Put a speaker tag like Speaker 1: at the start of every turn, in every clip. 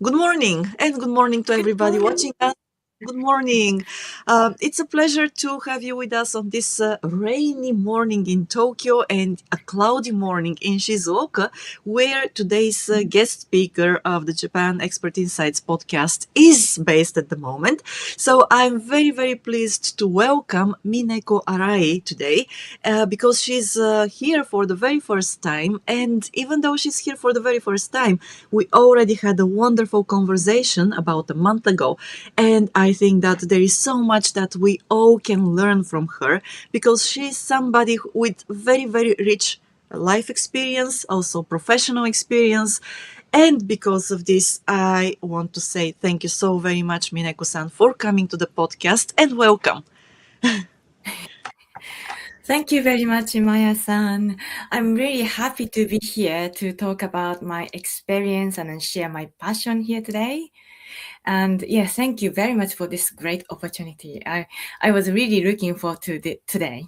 Speaker 1: Good morning, and good morning to
Speaker 2: Good
Speaker 1: everybody
Speaker 2: morning.
Speaker 1: watching us. Good morning. It's a pleasure to have you with us on this rainy morning in Tokyo and a cloudy morning in Shizuoka, where today's guest speaker of the Japan Expert Insights podcast is based at the moment. So I'm very, very pleased to welcome Mineko Arai today because she's here for the very first time. And even though she's here for the very first time, we already had a wonderful conversation about a month ago. And I think that there is so much that we all can learn from her because she's somebody with very, very rich life experience, also professional experience. And because of this, I want to say thank you so very much, Mineko-san, for coming to the podcast and welcome.
Speaker 2: Thank you very much, Maya-san. I'm really happy to be here to talk about my experience and then share my passion here today. And yes, thank you very much for this great opportunity. I was really looking forward to today.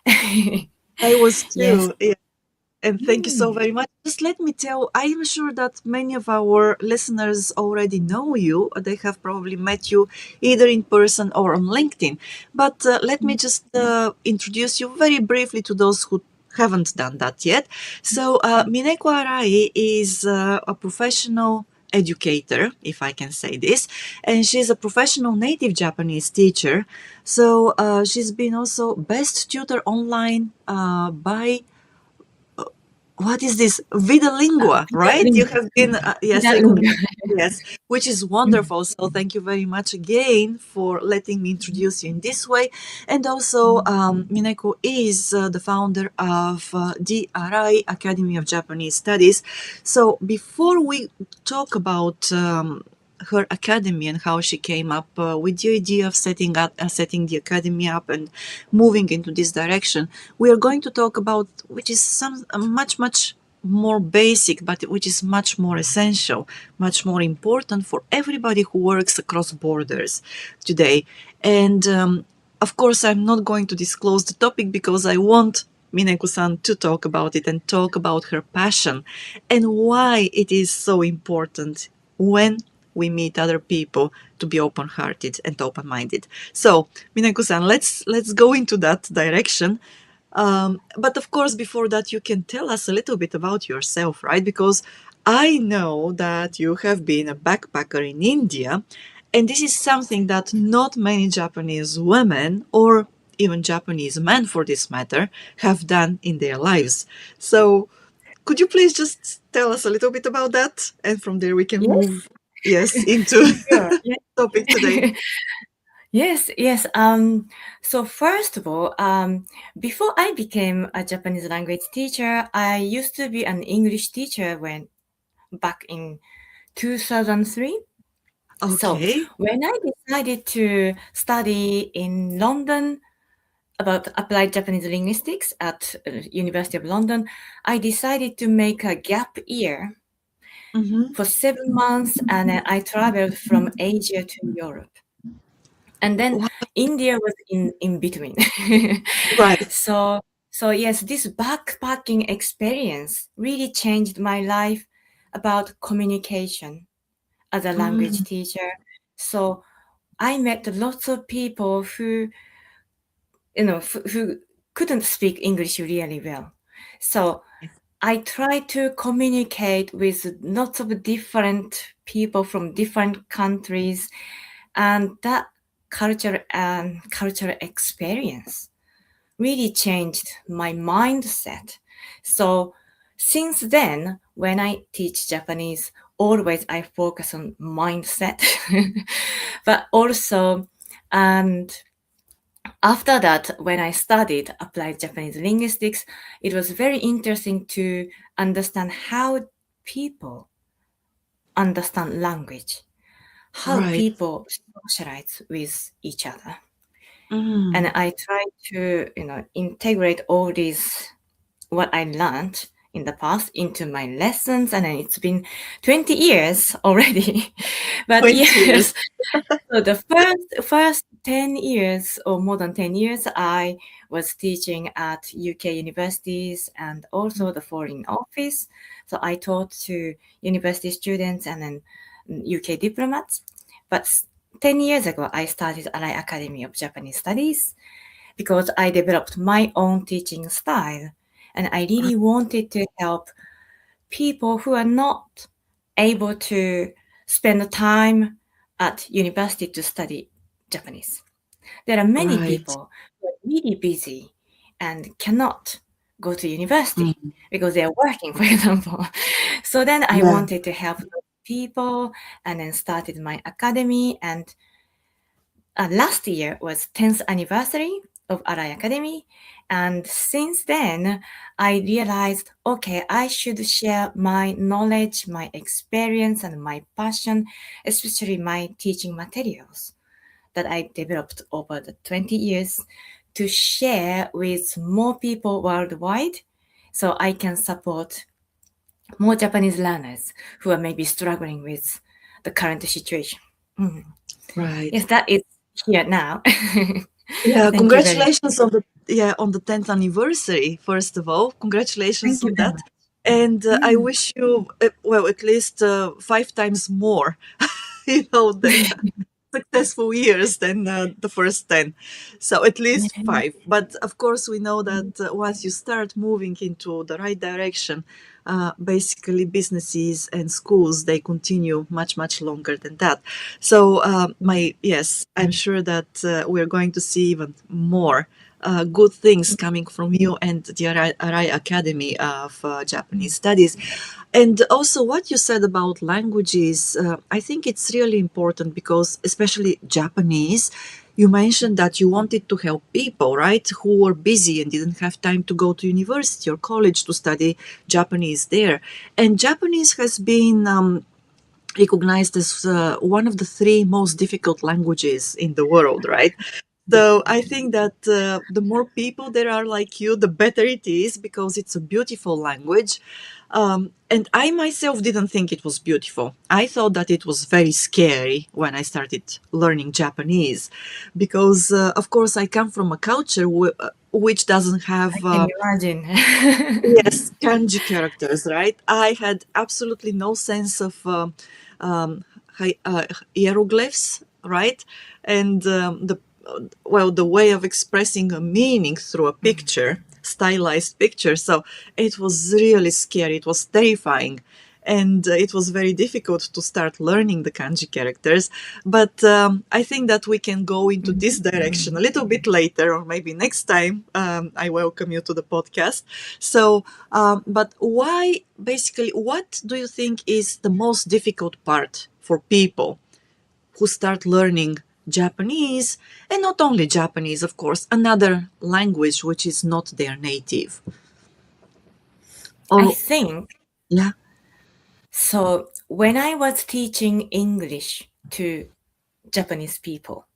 Speaker 1: I was
Speaker 2: Yes.
Speaker 1: too. And thank you so
Speaker 2: Mm.
Speaker 1: very much. Just let me tell, I am sure that many of our listeners already know you. They have probably met you either in person or on LinkedIn. But let me just introduce you very briefly to those who haven't done that yet. So, Mineko Arai is a professional educator, if I can say this, and she's a professional native Japanese teacher. So, she's been also best tutor online by what is this Vida Lingua, right? You have been yes, yes, which is wonderful. So thank you very much again for letting me introduce you in this way. And also, Mineko is the founder of the Arai Academy of Japanese Studies. So before we talk about her academy and how she came up with the idea of setting the academy up and moving into this direction, we are going to talk about which is some much more basic, but which is much more essential, much more important for everybody who works across borders today. And of course, I'm not going to disclose the topic because I want Mineko-san to talk about it and talk about her passion and why it is so important when we meet other people to be open-hearted and open-minded. So, Mineko-san, let's go into that direction. But of course, before that, you can tell us a little bit about yourself, right? Because I know that you have been a backpacker in India, and this is something that not many Japanese women or even Japanese men, for this matter, have done in their lives. So, could you please just tell us a little bit about that? And from there, we can
Speaker 2: Yes,
Speaker 1: move, yes, into
Speaker 2: sure. Yes.
Speaker 1: topic today.
Speaker 2: Yes. So first of all, before I became a Japanese language teacher, I used to be an English teacher when back in 2003. So
Speaker 1: Okay.
Speaker 2: when I decided to study in London about applied Japanese linguistics at University of London, I decided to make a gap year
Speaker 1: Mm-hmm.
Speaker 2: for 7 months, and then I traveled from Asia to Europe. And then India was in between.
Speaker 1: Right.
Speaker 2: so so yes, this backpacking experience really changed my life about communication as a language
Speaker 1: Mm,
Speaker 2: teacher. So I met lots of people who who couldn't speak English really well. So I try to communicate with lots of different people from different countries, and that cultural experience really changed my mindset. So since then, when I teach Japanese, always I focus on mindset, but also, and after that, when I studied applied Japanese linguistics, it was very interesting to understand how people understand language, how
Speaker 1: right.
Speaker 2: people socialize with each other. And
Speaker 1: Mm.
Speaker 2: I try to, integrate all these what I learned in the past into my lessons, and then it's been 20 years already. But
Speaker 1: 20 years.
Speaker 2: yes, so the first 10 years or more than 10 years, I was teaching at UK universities and also the foreign office. So I taught to university students and then UK diplomats. But 10 years ago, I started Arai Academy of Japanese Studies because I developed my own teaching style. And I really wanted to help people who are not able to spend the time at university to study Japanese. There are many
Speaker 1: Right.
Speaker 2: people who are really busy and cannot go to university
Speaker 1: Mm.
Speaker 2: because they are working, for example. So then I
Speaker 1: Yeah.
Speaker 2: wanted to help those people and then started my academy. And last year was 10th anniversary of Arai Academy. And since then, I realized, okay, I should share my knowledge, my experience, and my passion, especially my teaching materials that I developed over the 20 years to share with more people worldwide so I can support more Japanese learners who are maybe struggling with the current situation. Mm.
Speaker 1: Right.
Speaker 2: Yes, that is here now.
Speaker 1: Yeah,
Speaker 2: Thank you very much.
Speaker 1: congratulations on the 10th anniversary. First of all, congratulations
Speaker 2: Thank you
Speaker 1: on
Speaker 2: very
Speaker 1: that.
Speaker 2: much.
Speaker 1: And I
Speaker 2: Mm.
Speaker 1: wish you well at least 5 times more. The successful years than the first 10. So at least
Speaker 2: Yeah.
Speaker 1: five. But of course, we know that once you start moving into the right direction, basically businesses and schools, they continue much, much longer than that. So yes, I'm sure that we're going to see even more good things coming from you and the Arai Academy of Japanese Studies. And also, what you said about languages, I think it's really important because, especially Japanese, you mentioned that you wanted to help people, right, who were busy and didn't have time to go to university or college to study Japanese there. And Japanese has been recognized as one of the three most difficult languages in the world, right? So I think that the more people there are like you, the better it is because it's a beautiful language. And I myself didn't think it was beautiful. I thought that it was very scary when I started learning Japanese because, of course, I come from a culture which doesn't
Speaker 2: I
Speaker 1: have
Speaker 2: can imagine.
Speaker 1: yes, kanji characters, right? I had absolutely no sense of um, hieroglyphs, right? And the way of expressing a meaning through a picture, stylized picture. So it was really scary. It was terrifying. And it was very difficult to start learning the kanji characters. But I think that we can go into this direction a little bit later, or maybe next time. I welcome you to the podcast. So, but why, basically, what do you think is the most difficult part for people who start learning Japanese, and not only Japanese, of course, another language which is not their native?
Speaker 2: I
Speaker 1: Or,
Speaker 2: think
Speaker 1: yeah,
Speaker 2: so. When I was teaching English to Japanese people,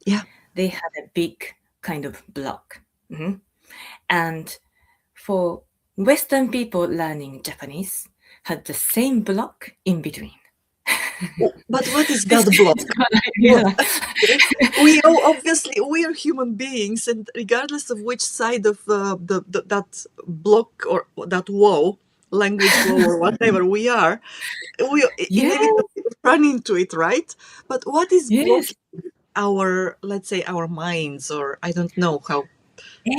Speaker 1: yeah.
Speaker 2: they had a big kind of block. Mhm. And for Western people learning Japanese, had the same block in between.
Speaker 1: But what is
Speaker 2: This
Speaker 1: that
Speaker 2: is
Speaker 1: block?
Speaker 2: what I
Speaker 1: Well,
Speaker 2: realized.
Speaker 1: we all obviously we are human beings, and regardless of which side of that block or that wall, language wall or whatever we are, we
Speaker 2: Yes,
Speaker 1: inevitably run into it, right? But what is
Speaker 2: yes,
Speaker 1: blocking our, let's say, our minds, or I don't know how,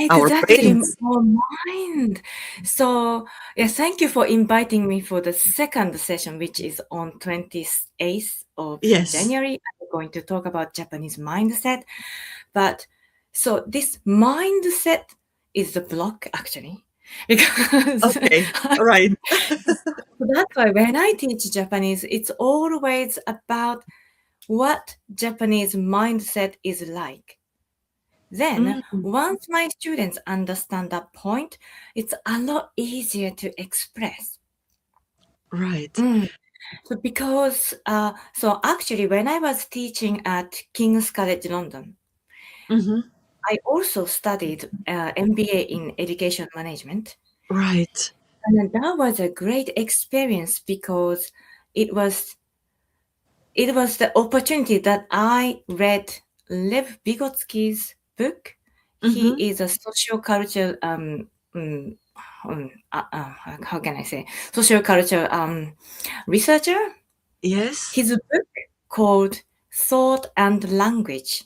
Speaker 1: our
Speaker 2: exactly.
Speaker 1: brains?
Speaker 2: Our mind. So, yeah, thank you for inviting me for the second session, which is on 28th of
Speaker 1: Yes.
Speaker 2: January. I'm going to talk about Japanese mindset. But so this mindset is the block actually. Because
Speaker 1: Okay. Right.
Speaker 2: so that's why when I teach Japanese, it's always about what Japanese mindset is like. Then,
Speaker 1: Mm,
Speaker 2: once my students understand that point, it's a lot easier to express.
Speaker 1: right.
Speaker 2: Mm. So because, so actually, when I was teaching at King's College London,
Speaker 1: Hmm.
Speaker 2: I also studied MBA in education management,
Speaker 1: Right.
Speaker 2: and then that was a great experience because it was it was the opportunity that I read Lev Vygotsky's book. He
Speaker 1: Hmm.
Speaker 2: is a sociocultural um, how can I say sociocultural researcher.
Speaker 1: Yes.
Speaker 2: His book called Thought and Language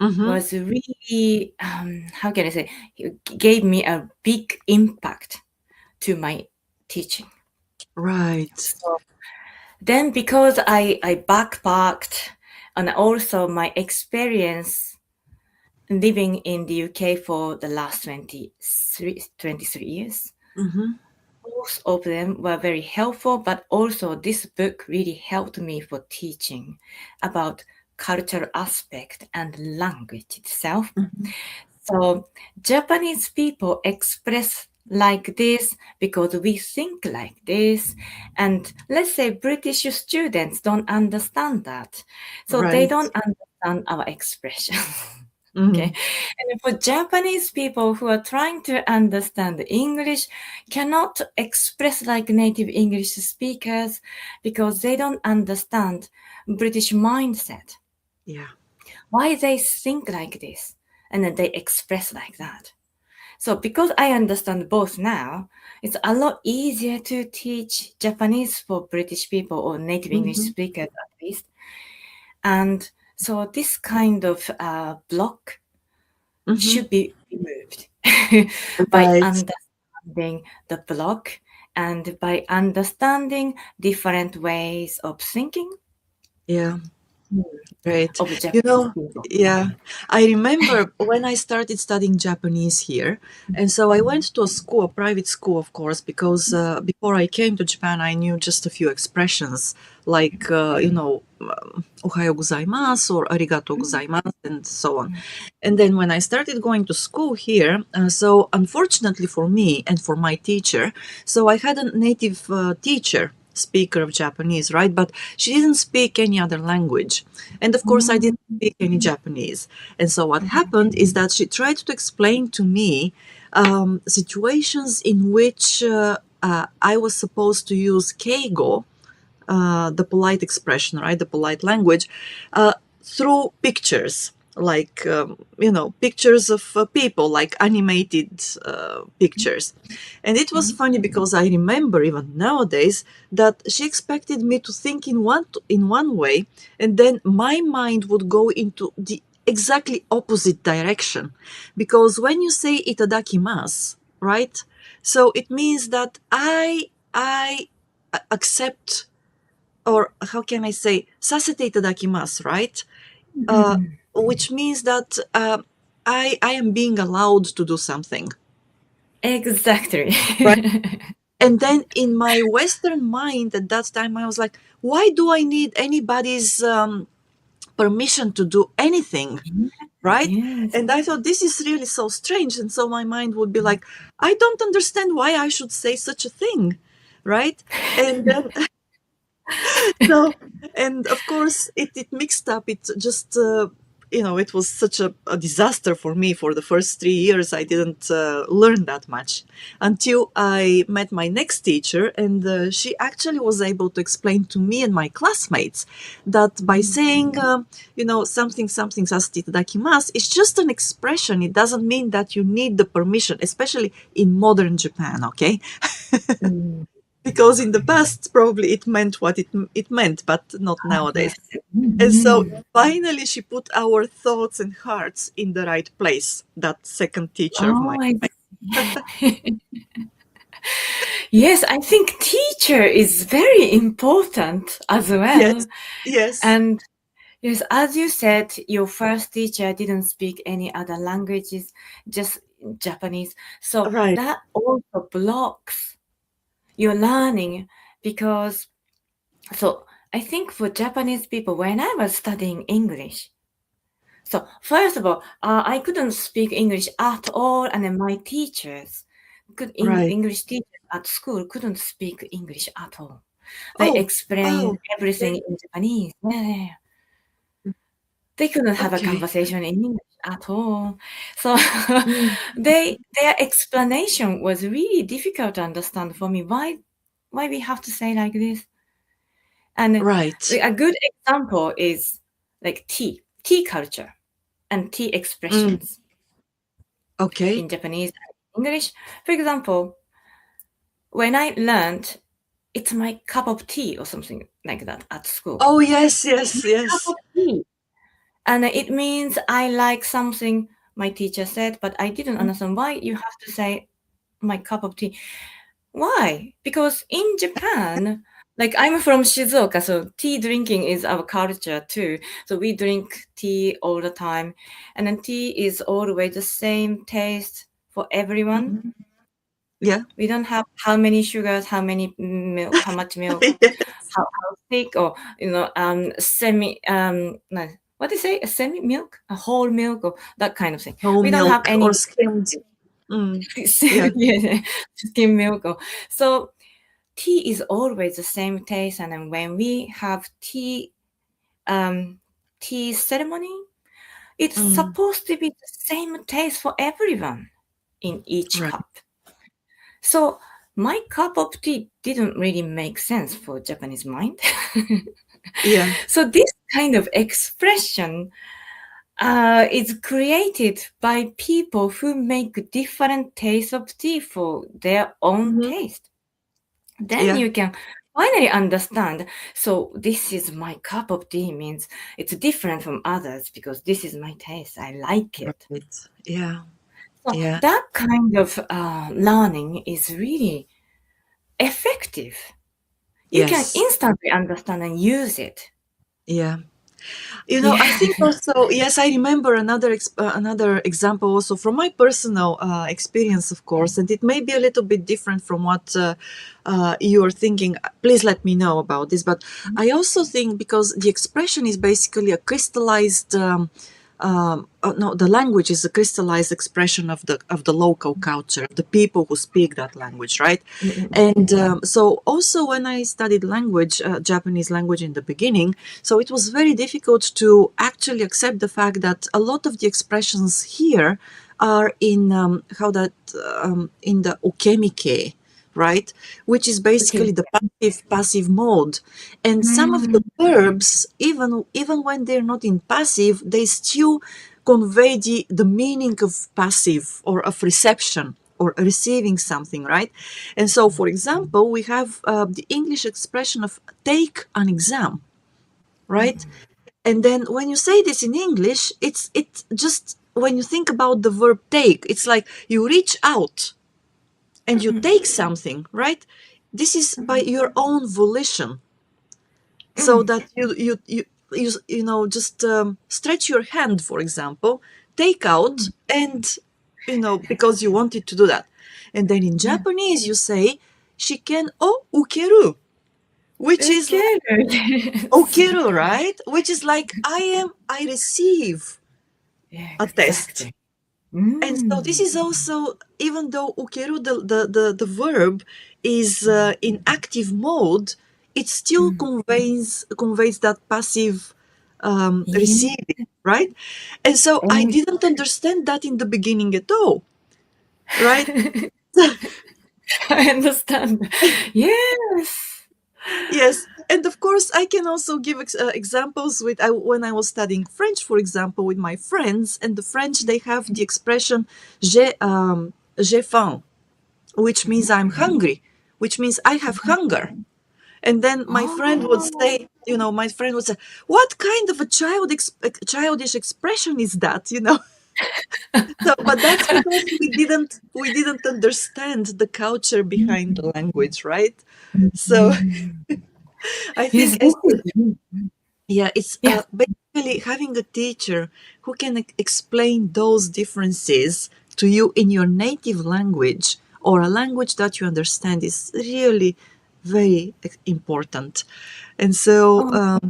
Speaker 1: Mm-hmm.
Speaker 2: was really, how can I say, it gave me a big impact to my teaching.
Speaker 1: Right.
Speaker 2: So then because I backpacked and also my experience living in the UK for the last 23 years,
Speaker 1: Mm-hmm.
Speaker 2: both of them were very helpful, but also this book really helped me for teaching about cultural aspect and language itself.
Speaker 1: Mm-hmm.
Speaker 2: So Japanese people express like this because we think like this. And let's say British students don't understand that. So they
Speaker 1: Right.
Speaker 2: don't understand our expression. Okay.
Speaker 1: Mm-hmm.
Speaker 2: And for Japanese people who are trying to understand English cannot express like native English speakers because they don't understand British mindset.
Speaker 1: Yeah.
Speaker 2: Why they think like this and then they express like that. So because I understand both now, it's a lot easier to teach Japanese for British people or native English
Speaker 1: Mm-hmm.
Speaker 2: speakers at least. And so this kind of block
Speaker 1: Mm-hmm.
Speaker 2: should be removed by
Speaker 1: Right.
Speaker 2: understanding the block and by understanding different ways of thinking
Speaker 1: Yeah. Right.
Speaker 2: of
Speaker 1: You
Speaker 2: Japanese
Speaker 1: know,
Speaker 2: people.
Speaker 1: yeah, I remember when I started studying Japanese here. And so I went to a school, a private school, of course, because before I came to Japan, I knew just a few expressions like, ohayo gozaimasu or arigato gozaimasu and so on. And then when I started going to school here, so unfortunately for me and for my teacher, so I had a native teacher, speaker of Japanese, right? But she didn't speak any other language. And of course, I didn't speak any Japanese. And so what happened is that she tried to explain to me situations in which I was supposed to use keigo, the polite expression, right, the polite language, through pictures, like pictures of people, like animated pictures. And it was funny because I remember even nowadays that she expected me to think in one way, and then my mind would go into the exactly opposite direction. Because when you say itadakimasu, right, so it means that I accept, or how can I say, sasete itadakimasu, right? Which means that I am being allowed to do something,
Speaker 2: Exactly.
Speaker 1: right? And then in my Western mind at that time, I was like, why do I need anybody's permission to do anything, right?
Speaker 2: Yes.
Speaker 1: And I thought this is really so strange. And so my mind would be like, I don't understand why I should say such a thing, right? And then so, and of course it mixed up, it just it was such a disaster for me. For the first 3 years I didn't learn that much until I met my next teacher, and she actually was able to explain to me and my classmates that by saying something something sasite itadakimasu, it's just an expression. It doesn't mean that you need the permission, especially in modern Japan, okay?
Speaker 2: Mm.
Speaker 1: Because in the past probably it meant what it meant, but not
Speaker 2: Ah,
Speaker 1: nowadays.
Speaker 2: yes.
Speaker 1: And so
Speaker 2: Mhm.
Speaker 1: finally she put our thoughts and hearts in the right place, that second teacher of mine.
Speaker 2: Oh, I see. Yes, I think teacher is very important as
Speaker 1: Yes,
Speaker 2: well.
Speaker 1: yes,
Speaker 2: And yes, as you said, your first teacher didn't speak any other languages, just Japanese. So
Speaker 1: right,
Speaker 2: that also blocks your learning because, so I think for Japanese people, when I was studying English, so first of all, I couldn't speak English at all, and then my teachers,
Speaker 1: right.
Speaker 2: English teachers at school couldn't speak English at all. They
Speaker 1: Oh,
Speaker 2: explained
Speaker 1: oh,
Speaker 2: everything
Speaker 1: okay,
Speaker 2: in Japanese. Yeah, yeah, yeah. They couldn't have a
Speaker 1: okay.
Speaker 2: conversation in English at all. So
Speaker 1: Mm,
Speaker 2: their explanation was really difficult to understand for me. Why we have to say like this? And
Speaker 1: right.
Speaker 2: a good example is like tea culture and tea
Speaker 1: Mm,
Speaker 2: expressions
Speaker 1: okay.
Speaker 2: in Japanese and English. For example, when I learned it's my cup of tea or something like that at school.
Speaker 1: Oh, yes, yes,
Speaker 2: Cup of
Speaker 1: yes.
Speaker 2: tea. And it means I like something my teacher said, but I didn't understand why you have to say my cup of tea. Why? Because in Japan, like I'm from Shizuoka, so tea drinking is our culture too. So we drink tea all the time. And then tea is always the same taste for everyone.
Speaker 1: Mhm. Yeah.
Speaker 2: We don't have how many sugars, how many milk, how much milk,
Speaker 1: Yes.
Speaker 2: how thick, or semi no, what do you say? A semi milk, a whole milk, or that kind of thing.
Speaker 1: Whole
Speaker 2: We don't have
Speaker 1: milk or
Speaker 2: any
Speaker 1: skimmed. Mm. Yeah.
Speaker 2: yeah, skim milk. So tea is always the same taste, and then when we have um, tea ceremony, it's
Speaker 1: Mm.
Speaker 2: supposed to be the same taste for everyone in each
Speaker 1: Right.
Speaker 2: cup. So my cup of tea didn't really make sense for Japanese mind.
Speaker 1: Yeah.
Speaker 2: So this kind of expression is created by people who make different tastes of tea for their own
Speaker 1: Hmm.
Speaker 2: taste. Then
Speaker 1: Yeah.
Speaker 2: you can finally understand. So this is my cup of tea means it's different from others because this is my taste. I like it.
Speaker 1: Right. Yeah.
Speaker 2: So
Speaker 1: Yeah.
Speaker 2: that kind of learning is really effective. You can
Speaker 1: Yes.
Speaker 2: instantly understand and use it.
Speaker 1: Yeah. You know,
Speaker 2: Yeah.
Speaker 1: I think also, yes, I remember another example also from my personal experience, of course, and it may be a little bit different from what you are thinking. Please let me know about this. But I also think because the expression is basically a crystallized. No, the language is a crystallized expression of the local culture, the people who speak that language, right? And so also when I studied language, Japanese language in the beginning, so it was very difficult to actually accept the fact that a lot of the expressions here are in in the okemike, right? Which is
Speaker 2: Okay.
Speaker 1: basically the passive mode. And some of the
Speaker 2: Mm,
Speaker 1: verbs, even when they're not in passive, they still convey the meaning of passive or of reception or receiving something, right? And so, for example, we have the English expression of take an exam, right? And then when you say this in English, it's just when you think about the verb take, it's like you reach out and you take something, right? This is by your own volition, so
Speaker 2: mm,
Speaker 1: that you know just stretch your hand, for example, take out, and because you wanted to do that. And then in
Speaker 2: yeah.
Speaker 1: Japanese you say shiken o ukeru, which is like
Speaker 2: Okay. Yes.
Speaker 1: okeru, right? Which is like I receive
Speaker 2: Yeah,
Speaker 1: a test.
Speaker 2: exactly.
Speaker 1: And so this
Speaker 2: Mm,
Speaker 1: is also, even though ukeru, the verb is in active mode, it still
Speaker 2: mm.
Speaker 1: conveys that passive
Speaker 2: Yeah.
Speaker 1: receiving, right? And so I
Speaker 2: And
Speaker 1: didn't understand that in the beginning at all, right?
Speaker 2: I understand. Yes.
Speaker 1: Yes, and of course, I can also give examples with when I was studying French, for example, with my friends. And the French, they have the expression j'ai faim, which means I'm hungry, which means I have hunger. And then
Speaker 2: Oh.
Speaker 1: my friend would say, "What kind of a childish expression is that?" So, but that's because we didn't understand the culture behind the language, right? So
Speaker 2: Mm.
Speaker 1: I
Speaker 2: Yes,
Speaker 1: think
Speaker 2: this
Speaker 1: as
Speaker 2: is
Speaker 1: yeah, it's
Speaker 2: yeah.
Speaker 1: basically having a teacher who can explain those differences to you in your native language or a language that you understand is really very important. And so,
Speaker 2: Oh,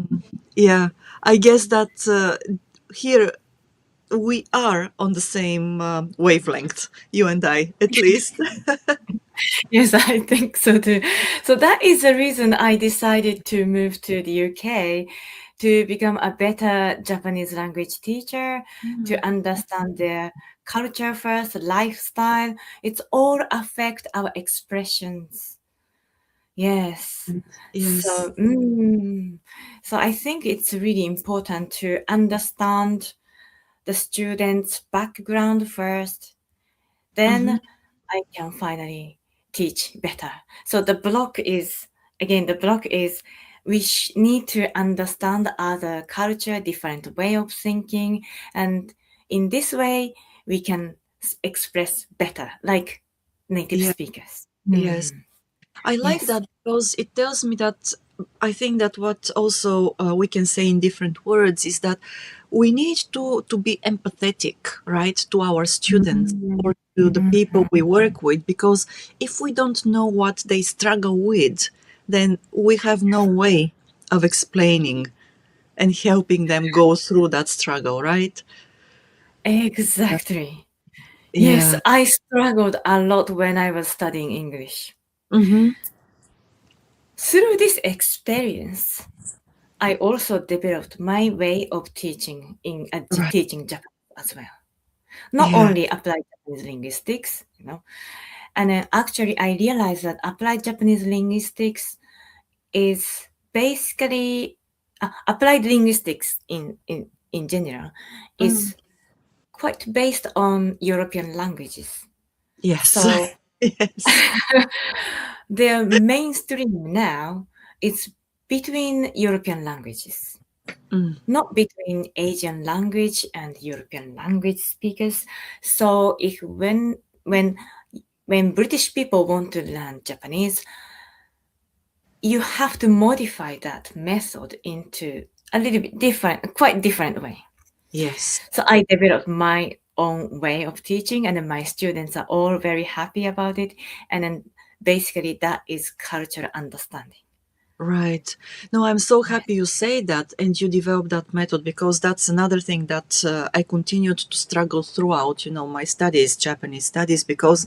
Speaker 1: yeah, I guess that here we are on the same wavelength, you and I, at least.
Speaker 2: yes, I think so too. So that is the reason I decided to move to the UK to become a better Japanese language teacher, to understand their culture first, lifestyle. It's all affect our expressions. Yes.
Speaker 1: Yes.
Speaker 2: So, so I think it's really important to understand the student's background first.
Speaker 1: Hmm.
Speaker 2: Then I can finally teach better. So the block is again, the block is we need to understand other culture, different way of thinking, and in this way we can express better, like native
Speaker 1: Yeah.
Speaker 2: speakers.
Speaker 1: Yes. I like
Speaker 2: Yes.
Speaker 1: that because it tells me that I think that what also we can say in different words is that we need to be empathetic, right, to our students or to the people we work with, because if we don't know what they struggle with, then we have no way of explaining and helping them go through that struggle, right?
Speaker 2: Exactly. Yes,
Speaker 1: Yeah.
Speaker 2: I struggled a lot when I was studying English.
Speaker 1: Mm-hmm.
Speaker 2: Through this experience, I also developed my way of teaching
Speaker 1: Right.
Speaker 2: teaching Japanese as well. Not
Speaker 1: Yeah.
Speaker 2: only applied Japanese linguistics, and then actually I realized that applied Japanese linguistics is basically applied linguistics in general
Speaker 1: Mm.
Speaker 2: is quite based on European languages.
Speaker 1: Yes.
Speaker 2: So
Speaker 1: Yes.
Speaker 2: their mainstream now is between European languages,
Speaker 1: Mm.
Speaker 2: not between Asian language and European language speakers. So if when British people want to learn Japanese, you have to modify that method into a little bit different, quite different way.
Speaker 1: Yes.
Speaker 2: So I developed my own way of teaching, and then my students are all very happy about it. And then basically that is cultural understanding.
Speaker 1: Right. No, I'm so happy you say that and you developed that method, because that's another thing that I continued to struggle throughout, my studies, Japanese studies, because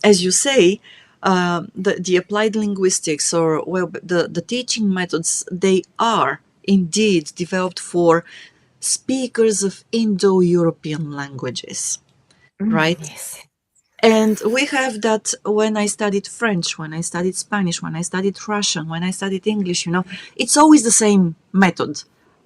Speaker 1: as you say, the applied linguistics, or well, the teaching methods, they are indeed developed for speakers of Indo-European languages, right?
Speaker 2: Yes.
Speaker 1: And we have that when I studied French, when I studied Spanish, when I studied Russian, when I studied English, it's always the same method.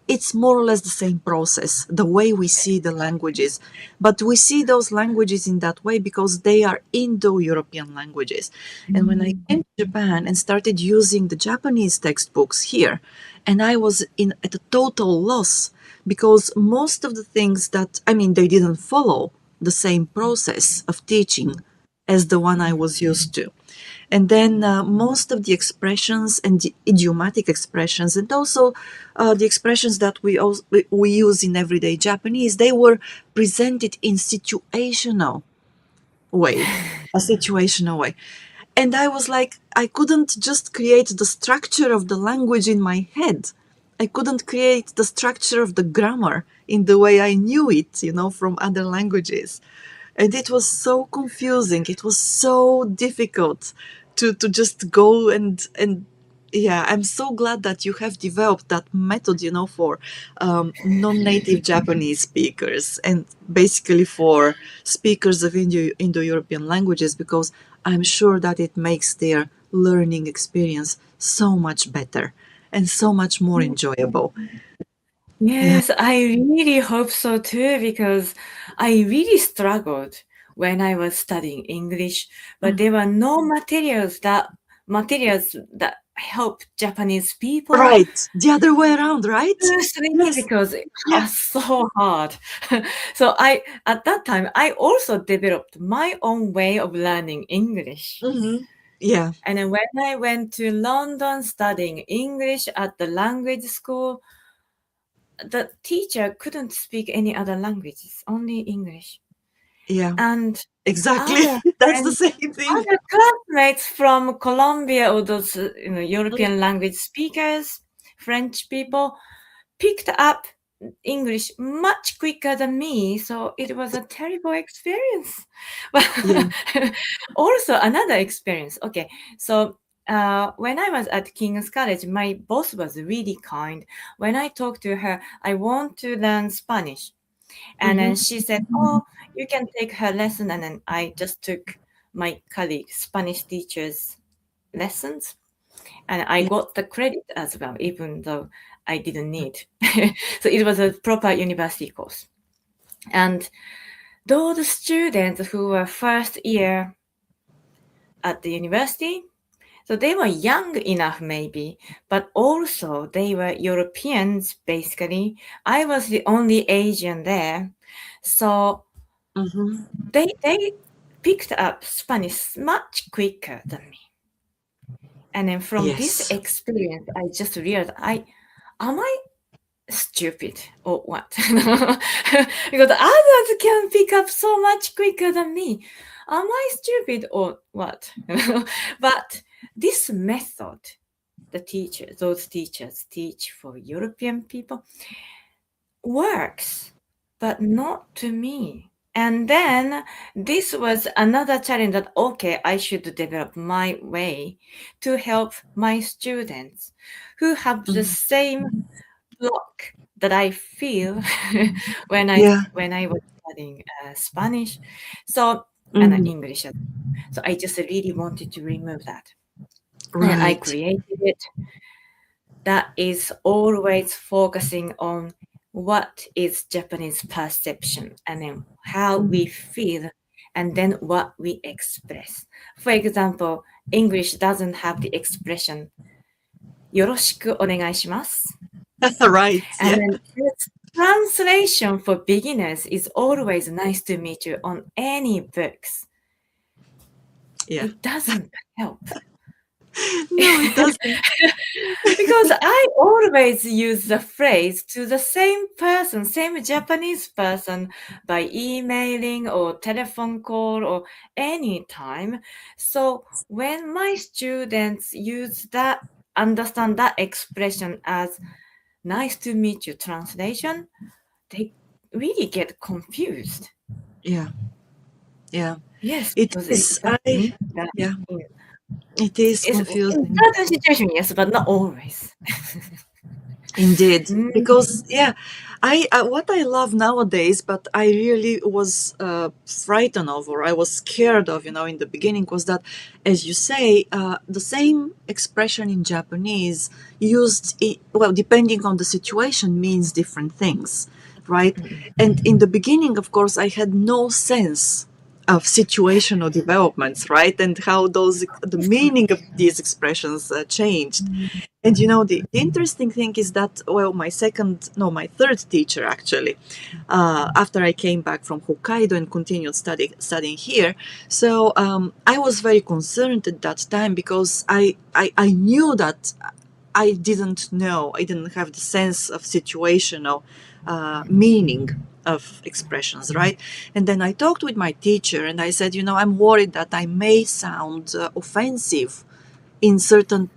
Speaker 1: It's more or less the same process, the way we see the languages. But we see those languages in that way because they are Indo European languages. And when I came to Japan and started using the Japanese textbooks here, and I was at a total loss, because most of the things that, I mean, they didn't follow the same process of teaching as the one I was used to. And then most of the expressions and the idiomatic expressions, and also the expressions that we use in everyday Japanese, they were presented in way, a situational way. And I was like, I couldn't just create the structure of the language in my head. I couldn't create the structure of the grammar in the way I knew it, from other languages. And it was so confusing. It was so difficult to just go and yeah, I'm so glad that you have developed that method, for non-native Japanese speakers, and basically for speakers of Indo-European languages, because I'm sure that it makes their learning experience so much better and so much more enjoyable. Yeah.
Speaker 2: Yes, I really hope so too, because I really struggled when I was studying English, but there were no materials that help Japanese people
Speaker 1: Right. The other way around, right?
Speaker 2: personally
Speaker 1: Yes.
Speaker 2: because it
Speaker 1: Yeah.
Speaker 2: was so hard. So at that time I also developed my own way of learning English.
Speaker 1: Hmm. Yeah.
Speaker 2: And then when I went to London studying English at the language school, the teacher couldn't speak any other languages, only English.
Speaker 1: Yeah.
Speaker 2: And
Speaker 1: Exactly.
Speaker 2: other
Speaker 1: That's the
Speaker 2: friends,
Speaker 1: same thing.
Speaker 2: other classmates from Colombia or those
Speaker 1: Mm.
Speaker 2: European language speakers, French people, picked up English much quicker than me, so it was a terrible experience. But
Speaker 1: Yeah.
Speaker 2: also another experience. Okay, so when I was at King's College, my boss was really kind. When I talked to her, I want to learn Spanish. And
Speaker 1: Hmm.
Speaker 2: then she said, "Oh, you can take her lesson." And then I just took my colleague, Spanish teacher's lessons. And I
Speaker 1: Yeah.
Speaker 2: got the credit as well, even though I didn't need. So it was a proper university course. And those students who were first year at the university, So they were young enough, maybe, but also they were Europeans, basically. I was the only Asian there. So
Speaker 1: Mm-hmm.
Speaker 2: they picked up Spanish much quicker than me. And then from this
Speaker 1: Yes.
Speaker 2: experience, I just realized am I stupid or what? Because others can pick up so much quicker than me. Am I stupid or what? But this method, those teachers teach for European people, works, but not to me. And then this was another challenge that, okay, I should develop my way to help my students who have the
Speaker 1: Mm.
Speaker 2: same block that I feel
Speaker 1: Yeah.
Speaker 2: when I was studying Spanish, so and
Speaker 1: Mm.
Speaker 2: English. So I just really wanted to remove that, and I
Speaker 1: Right.
Speaker 2: created it that is always focusing on what is Japanese perception and then how we
Speaker 1: Mm.
Speaker 2: feel and then what we express. For example, English doesn't have the expression よろしくお願いします.
Speaker 1: Right.
Speaker 2: And
Speaker 1: Yeah.
Speaker 2: then its translation for beginners is always nice to meet you on any books.
Speaker 1: Yeah.
Speaker 2: It doesn't help.
Speaker 1: No, it doesn't.
Speaker 2: Because I always use the phrase to the same person, same Japanese person by emailing or telephone call or any time. So when my students understand that expression as nice to meet you translation, they really get confused.
Speaker 1: Yeah. Yeah.
Speaker 2: Yes,
Speaker 1: It
Speaker 2: because it
Speaker 1: is.
Speaker 2: doesn't mean that
Speaker 1: Yeah.
Speaker 2: in,
Speaker 1: It is
Speaker 2: in
Speaker 1: confusing.
Speaker 2: certain situations, yes, but not always.
Speaker 1: Indeed,
Speaker 2: Mm,
Speaker 1: because yeah, I what I love nowadays, but I really was frightened of, or I was scared of, in the beginning, was that, as you say, the same expression in Japanese used, well, depending on the situation, means different things, right?
Speaker 2: mm,
Speaker 1: And in the beginning, of course, I had no sense of situational developments, right, and how the meaning of these expressions changed.
Speaker 2: mm,
Speaker 1: And the interesting thing is that, well, my third teacher actually, after I came back from Hokkaido and continued studying here, so I was very concerned at that time because I knew that I didn't have the sense of situational meaning of expressions, right? And then I talked with my teacher and I said, I'm worried that I may sound offensive in certain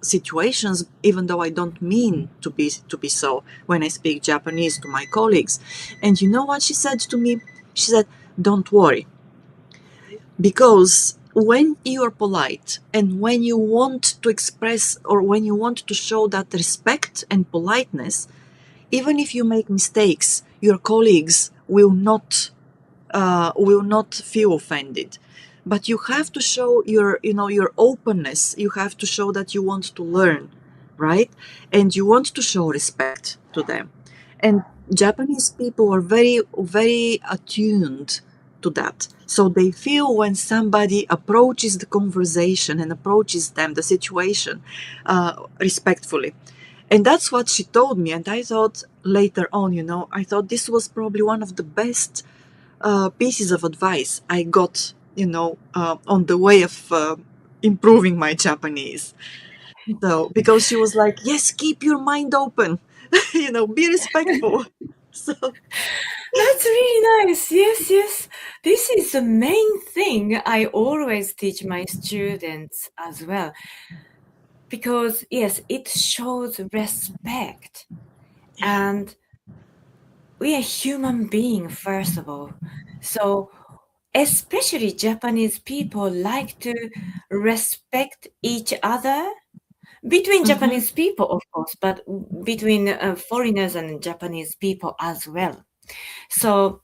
Speaker 1: situations, even though I don't mean to be so when I speak Japanese to my colleagues. And you know what she said to me? She said, "Don't worry, because when you're polite and when you want to express or when you want to show that respect and politeness, even if you make mistakes, your colleagues will not feel offended, but you have to show your openness. You have to show that you want to learn, right? And you want to show respect to them. And Japanese people are very very attuned to that, so they feel when somebody approaches the conversation and approaches them the situation respectfully. And that's what she told me. And I thought later on, I thought this was probably one of the best pieces of advice I got, on the way of improving my Japanese. So, because she was like, yes, keep your mind open, be respectful. So,
Speaker 2: That's really nice. Yes, yes. This is the main thing I always teach my students as well. Because, yes, it shows respect.
Speaker 1: yeah.
Speaker 2: And we are human beings, first of all. So, especially Japanese people like to respect each other between
Speaker 1: Mm-hmm.
Speaker 2: Japanese people, of course, but between foreigners and Japanese people as well. So,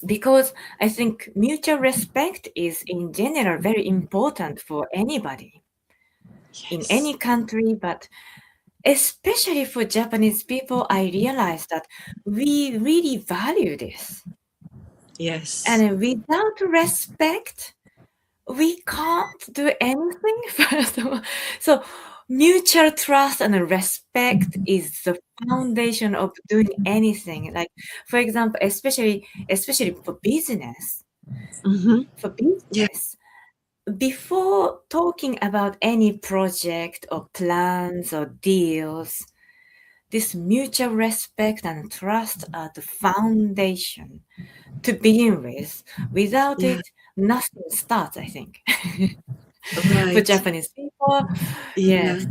Speaker 2: because I think mutual respect is in general very important for anybody in
Speaker 1: Yes.
Speaker 2: any country, but especially for Japanese people, I realized that we really value this.
Speaker 1: Yes.
Speaker 2: And without respect, we can't do anything first of all. So mutual trust and respect is the foundation of doing anything. Like for example, especially for business.
Speaker 1: Mm-hmm.
Speaker 2: For
Speaker 1: Yeah,
Speaker 2: business, before talking about any project or plans or deals, this mutual respect and trust are the foundation to begin with. Without
Speaker 1: yeah,
Speaker 2: it, nothing starts, I think. For
Speaker 1: right.
Speaker 2: Japanese people,
Speaker 1: Yeah.
Speaker 2: yes.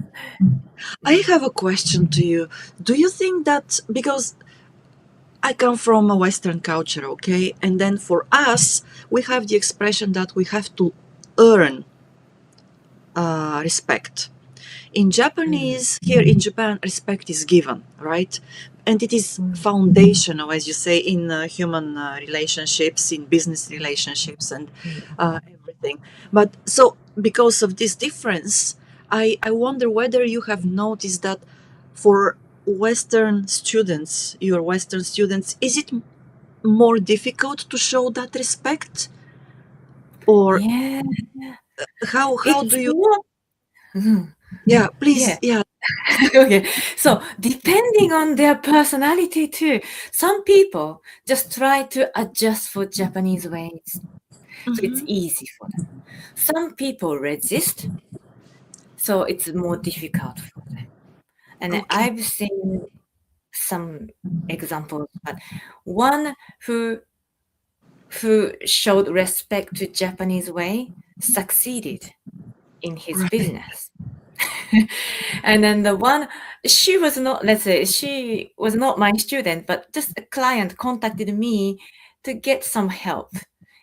Speaker 1: I
Speaker 2: Mm.
Speaker 1: have a question to you. Do you think that because I come from a Western culture, okay, and then for us, we have the expression that we have to earn respect. In
Speaker 2: Mm.
Speaker 1: Japanese, here in Japan, respect is given, right? And it is
Speaker 2: Mm.
Speaker 1: foundational, as you say, in human relationships, in business relationships, and
Speaker 2: Mm.
Speaker 1: everything. But so, because of this difference, I wonder whether you have noticed that for Western students, your Western students, is it more difficult to show that respect, or
Speaker 2: Yeah,
Speaker 1: how
Speaker 2: it's
Speaker 1: do you?
Speaker 2: not. Mhm.
Speaker 1: Yeah,
Speaker 2: Yeah.
Speaker 1: please, yeah.
Speaker 2: Okay. So depending on their personality too, some people just try to adjust for Japanese ways. So it's
Speaker 1: Hmm.
Speaker 2: easy for them. Some people resist, so it's more difficult for them. And
Speaker 1: Okay.
Speaker 2: I've seen some examples, but one who showed respect to Japanese way succeeded in his
Speaker 1: Right.
Speaker 2: business. And then the one, she was not, let's say, she was not my student, but just a client contacted me to get some help.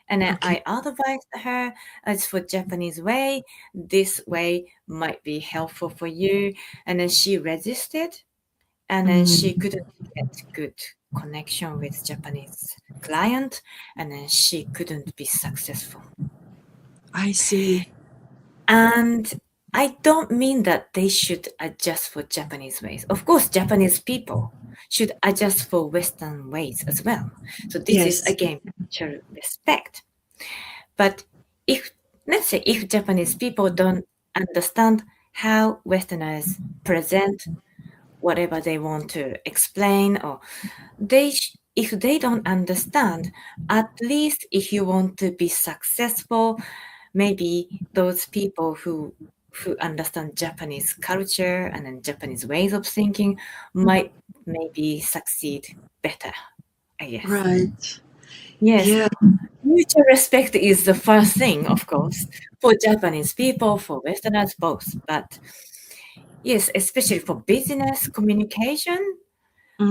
Speaker 2: And then
Speaker 1: Okay.
Speaker 2: I advised her, as for Japanese way, this way might be helpful for you. And then she resisted, and then she
Speaker 1: Mm,
Speaker 2: couldn't get good connection with Japanese client, and then she couldn't be successful.
Speaker 1: I see.
Speaker 2: And I don't mean that they should adjust for Japanese ways. Of course, Japanese people should adjust for Western ways as well. So this is
Speaker 1: Yes.
Speaker 2: again mutual respect. But if, let's say, if Japanese people don't understand how Westerners present whatever they want to explain, or if they don't understand, at least if you want to be successful, maybe those people who understand Japanese culture and then Japanese ways of thinking might maybe succeed better, I guess.
Speaker 1: Right.
Speaker 2: Yes,
Speaker 1: Yeah.
Speaker 2: mutual respect is the first thing, of course, for Japanese people, for Westerners, both. But yes, especially for business communication,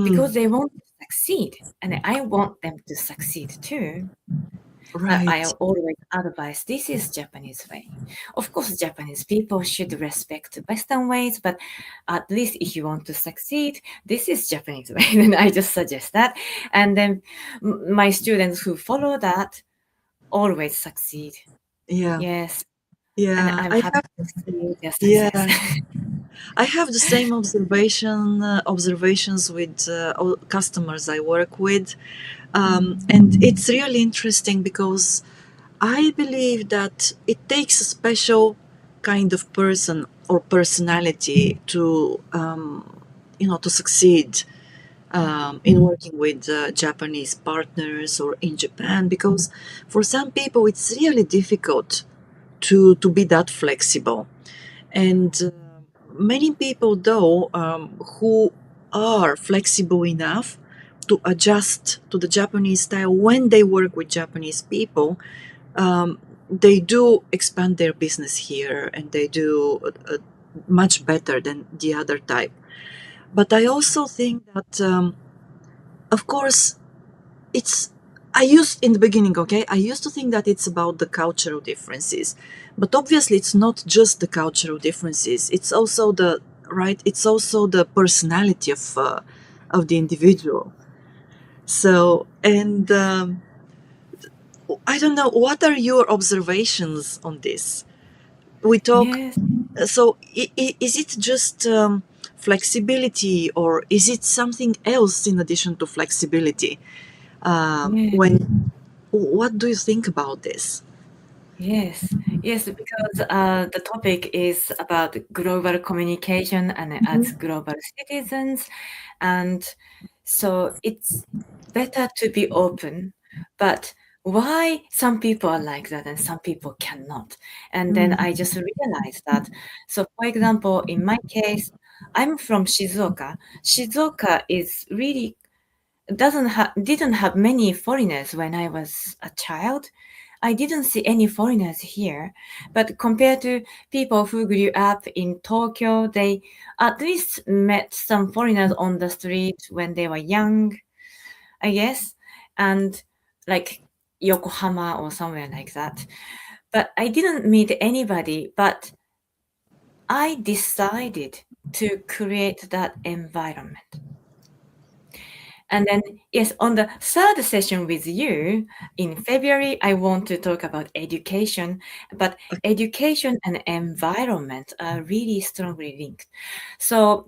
Speaker 2: because
Speaker 1: Mm,
Speaker 2: they want to succeed, and I want them to succeed too. But I
Speaker 1: right.
Speaker 2: always advise this is Japanese way. Of course, Japanese people should respect Western ways, but at least if you want to succeed, this is Japanese way. And I just suggest that. And then my students who follow that always succeed.
Speaker 1: Yeah.
Speaker 2: Yes. And
Speaker 1: Yeah.
Speaker 2: I'm
Speaker 1: I
Speaker 2: happy
Speaker 1: have.
Speaker 2: to see their success.
Speaker 1: Yeah. I have the same observations with all customers I work with, and it's really interesting because I believe that it takes a special kind of person or personality to to succeed in working with Japanese partners or in Japan, because for some people it's really difficult to be that flexible. And many people, though, who are flexible enough to adjust to the Japanese style when they work with Japanese people, they do expand their business here and they do much better than the other type. But I also think that, of course, it's I used in the beginning, okay, I used to think that it's about the cultural differences, but obviously it's not just the cultural differences, it's also the right, it's also the personality of the individual. So, and I don't know, what are your observations on this? We talk,
Speaker 2: Yes.
Speaker 1: so is it just flexibility, or is it something else in addition to flexibility?
Speaker 2: Yes.
Speaker 1: When What do you think about this?
Speaker 2: Yes. Yes, because the topic is about global communication and as
Speaker 1: Mhm,
Speaker 2: global citizens. And so it's better to be open, but why some people are like that and some people cannot? And then I
Speaker 1: mhm,
Speaker 2: just realized that. So, for example, in my case, I'm from Shizuoka. Shizuoka is really didn't have many foreigners when I was a child. I didn't see any foreigners here, but compared to people who grew up in Tokyo, they at least met some foreigners on the street when they were young, I guess, and like Yokohama or somewhere like that. But I didn't meet anybody, but I decided to create that environment. And then, yes, on the third session with you in February, I want to talk about education, but education and environment are really strongly linked. So,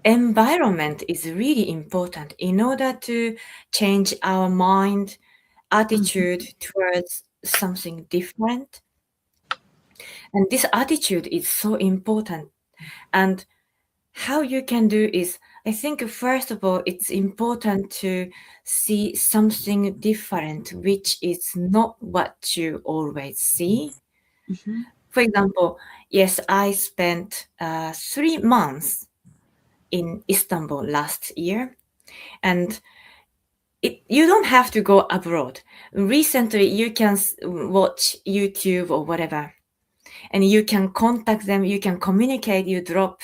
Speaker 2: environment is really important in order to change our mind,
Speaker 1: mhm,
Speaker 2: attitude towards something different. And this attitude is so important. And how you can do is, I think, first of all, it's important to see something different, which is not what you always see.
Speaker 1: mhm,
Speaker 2: For example, yes, I spent 3 months in Istanbul last year, and you don't have to go abroad. Recently, you can watch YouTube or whatever, and you can contact them, you can communicate, you drop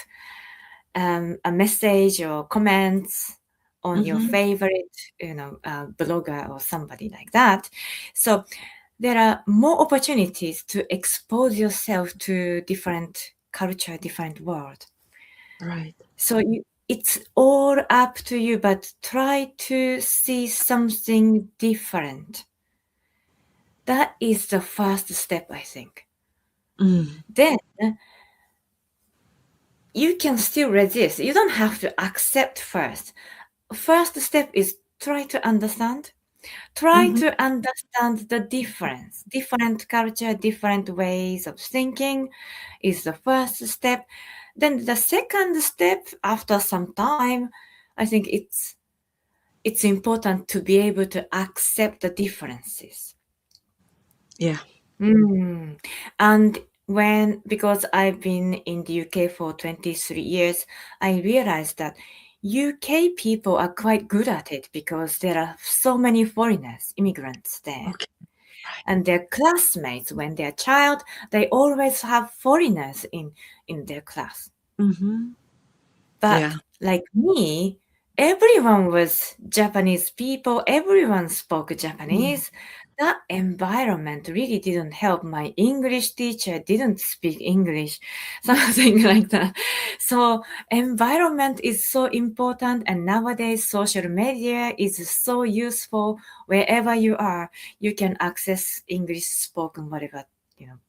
Speaker 2: a message or comments on your
Speaker 1: mhm.
Speaker 2: favorite, blogger or somebody like that. So there are more opportunities to expose yourself to different culture, different world.
Speaker 1: Right.
Speaker 2: So it's all up to you, but try to see something different. That is the first step, I think.
Speaker 1: Mm,
Speaker 2: Then you can still resist. You don't have to accept first. First step is try to understand. Try
Speaker 1: mhm,
Speaker 2: to understand the difference. Different culture, different ways of thinking is the first step. Then the second step, after some time, I think it's important to be able to accept the differences.
Speaker 1: yeah.
Speaker 2: Mm. And because I've been in the UK for 23 years, I realized that UK people are quite good at it because there are so many foreigners, immigrants there.
Speaker 1: Okay. Right.
Speaker 2: And their classmates, when they're child, they always have foreigners in their class.
Speaker 1: Mhm.
Speaker 2: But
Speaker 1: Yeah.
Speaker 2: like me, everyone was Japanese people, everyone spoke
Speaker 1: Mm,
Speaker 2: Japanese. That environment really didn't help. My English teacher didn't speak English, something like that. So environment is so important, and nowadays social media is so useful. Wherever you are, you can access English spoken whatever,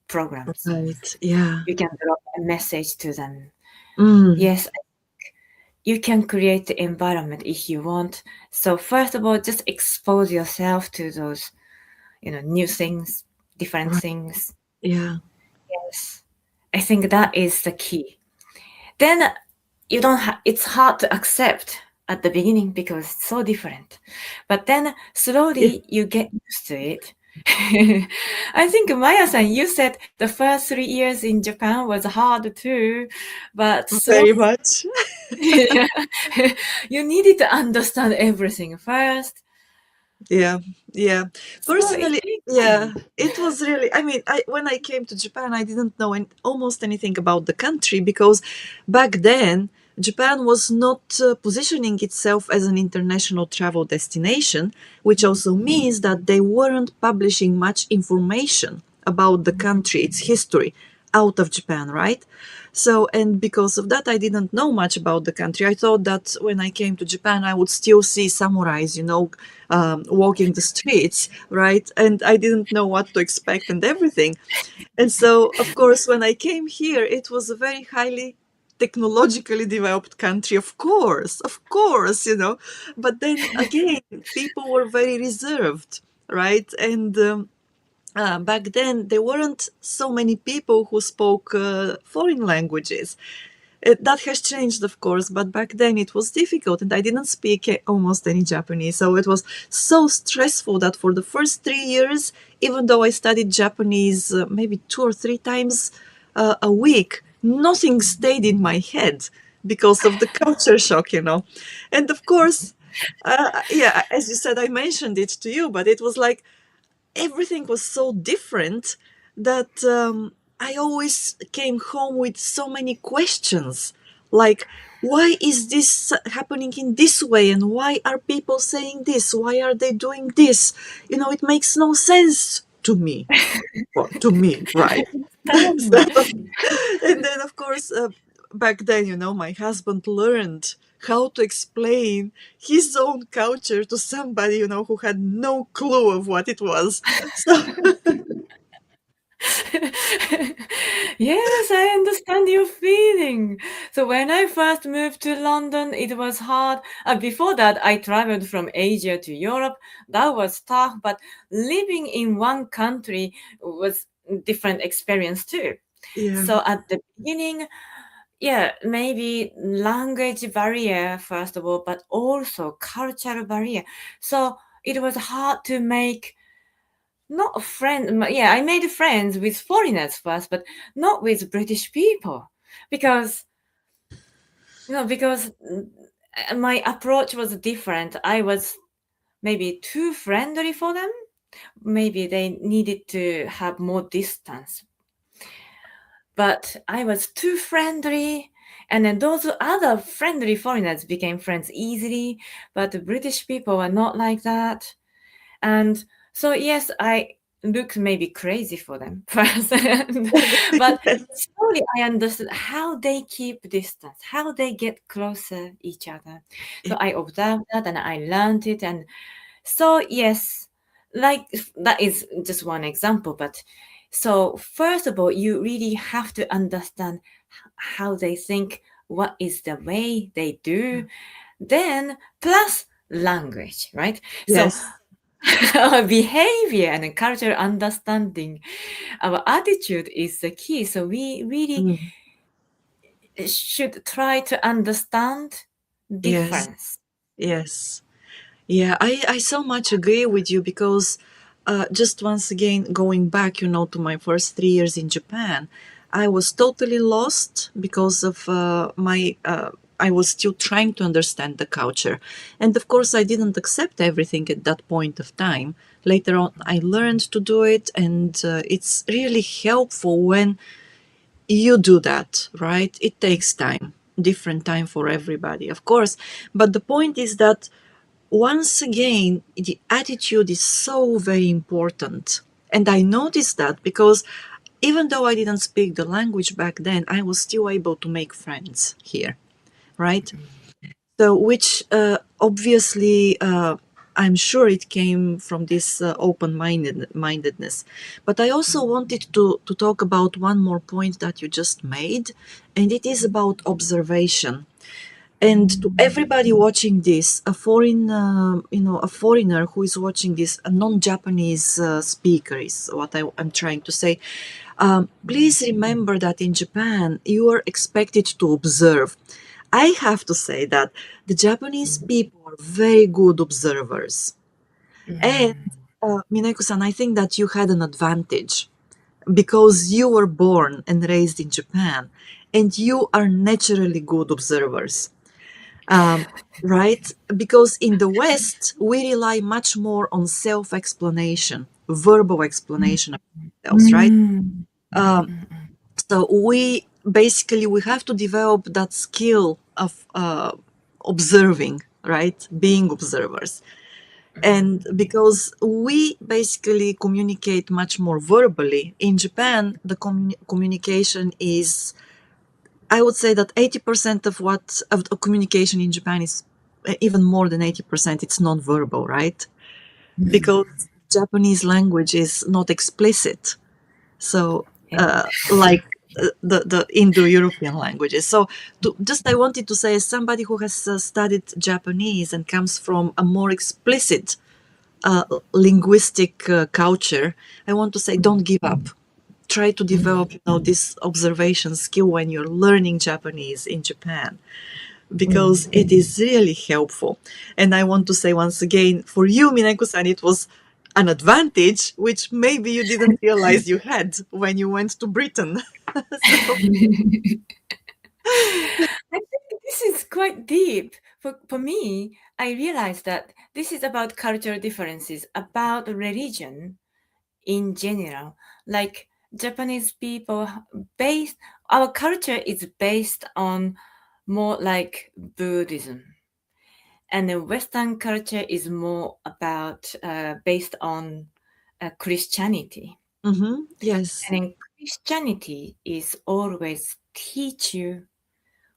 Speaker 2: programs.
Speaker 1: right. Yeah.
Speaker 2: You can drop a message to them.
Speaker 1: Mm,
Speaker 2: Yes, you can create the environment if you want. So first of all, just expose yourself to those, new things, different
Speaker 1: right.
Speaker 2: things.
Speaker 1: Yeah.
Speaker 2: Yes. I think that is the key. Then you don't it's hard to accept at the beginning because it's so different. But then
Speaker 1: Yeah.
Speaker 2: slowly you get used to it. I think Maya-san, you said the first 3 years in Japan was hard too, but slowly
Speaker 1: Very much.
Speaker 2: you needed to understand everything first.
Speaker 1: Yeah, yeah.
Speaker 2: So it
Speaker 1: Personally,
Speaker 2: takes
Speaker 1: yeah,
Speaker 2: time.
Speaker 1: it was really. I mean, I when I came to Japan, I didn't know almost anything about the country because back then Japan was not positioning itself as an international travel destination, which also means that they weren't publishing much information about the country, its history, out of Japan, right? So, and because of that, I didn't know much about the country. I thought that when I came to Japan, I would still see samurais, walking the streets, right? And I didn't know what to expect and everything. And so, of course, when I came here, it was a very highly technologically developed country, of course, But then again, people were very reserved, right? And back then there weren't so many people who spoke foreign languages. That has changed, of course, but back then it was difficult, and I didn't speak almost any Japanese. So it was so stressful that for the first 3 years, even though I studied Japanese maybe 2 or 3 times a week, nothing stayed in my head because of the culture shock. And of course, yeah, as you said, I mentioned it to you, but it was like everything was so different that I always came home with so many questions. Like, why is this happening in this way? And why are people saying this? Why are they doing this? It makes no sense to me. Well, to me, right? So,
Speaker 2: Understand.
Speaker 1: and then, of course, back then, my husband learned how to explain his own culture to somebody, who had no clue of what it was. So,
Speaker 2: Yes, I understand your feeling. So when I first moved to London, it was hard. Before that, I traveled from Asia to Europe. That was tough, but living in one country was different experience too.
Speaker 1: yeah,
Speaker 2: So at the beginning, yeah, maybe language barrier first of all, but also cultural barrier. So it was hard to make not a friend. Yeah, I made friends with foreigners first, but not with British people because my approach was different. I was maybe too friendly for them. Maybe they needed to have more distance, but I was too friendly. And then those other friendly foreigners became friends easily, but the British people were not like that. And so, yes, I looked maybe crazy for them first, but
Speaker 1: yes,
Speaker 2: slowly I understood how they keep distance, how they get closer each other. So I observed that and I learned it. And so, yes, like that is just one example. But so, first of all, you really have to understand how they think, what is the way they do, then plus language, right? So
Speaker 1: yes,
Speaker 2: our behavior and cultural understanding, our attitude is the key. So we really
Speaker 1: mm,
Speaker 2: should try to understand
Speaker 1: yes,
Speaker 2: difference.
Speaker 1: yes. Yeah, I so much agree with you because just once again, going back, to my first 3 years in Japan, I was totally lost because of I was still trying to understand the culture. And of course, I didn't accept everything at that point of time. Later on, I learned to do it, and it's really helpful when you do that, right? It takes time, different time for everybody, of course. But the point is that once again, the attitude is so very important. And I noticed that because even though I didn't speak the language back then, I was still able to make friends here, right? So, which obviously, I'm sure it came from this mindedness. But I also wanted to talk about one more point that you just made, and it is about observation. And to everybody watching this, a foreigner who is watching this, a non-Japanese speaker is what I'm trying to say. Please remember that in Japan you are expected to observe. I have to say that the Japanese people are very good observers. And Mineko-san, I think that you had an advantage because you were born and raised in Japan, and you are naturally good observers, um, right? Because in the West, we rely much more on self explanation, verbal explanation of ourselves, right?
Speaker 2: Mm.
Speaker 1: Um, so we have to develop that skill of observing, right? Being observers. And because we basically communicate much more verbally, in Japan, the communication is, I would say that 80% of the communication in Japan is even more than 80%, it's non-verbal, right? Because Japanese language is not explicit. So, like the Indo-European languages. So, I wanted to say, as somebody who has studied Japanese and comes from a more explicit linguistic culture, I want to say don't give up. Try to develop, this observation skill when you're learning Japanese in Japan, because it is really helpful. And I want to say once again, for you, Mineko-san, it was an advantage which maybe you didn't realize you had when you went to Britain. So,
Speaker 2: I think this is quite deep. For me, I realized that this is about cultural differences, about religion in general. Like Japanese people, based our culture is based on more like Buddhism, and the Western culture is more about based on Christianity.
Speaker 1: yes,
Speaker 2: And in Christianity is always teach you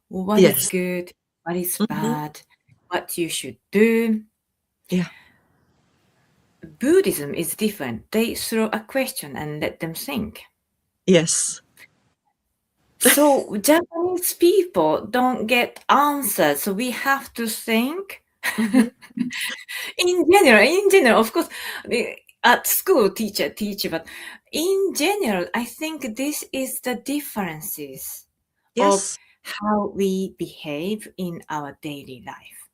Speaker 2: what is
Speaker 1: yes,
Speaker 2: good, what is
Speaker 1: hmm
Speaker 2: bad, what you should do.
Speaker 1: yeah,
Speaker 2: Buddhism is different. They throw a question and let them think.
Speaker 1: yes,
Speaker 2: So Japanese people don't get answers, so we have to think.
Speaker 1: hmm
Speaker 2: In general, of course, at school teach, but in general, I think this is the differences of
Speaker 1: yes.
Speaker 2: how we behave in our daily life.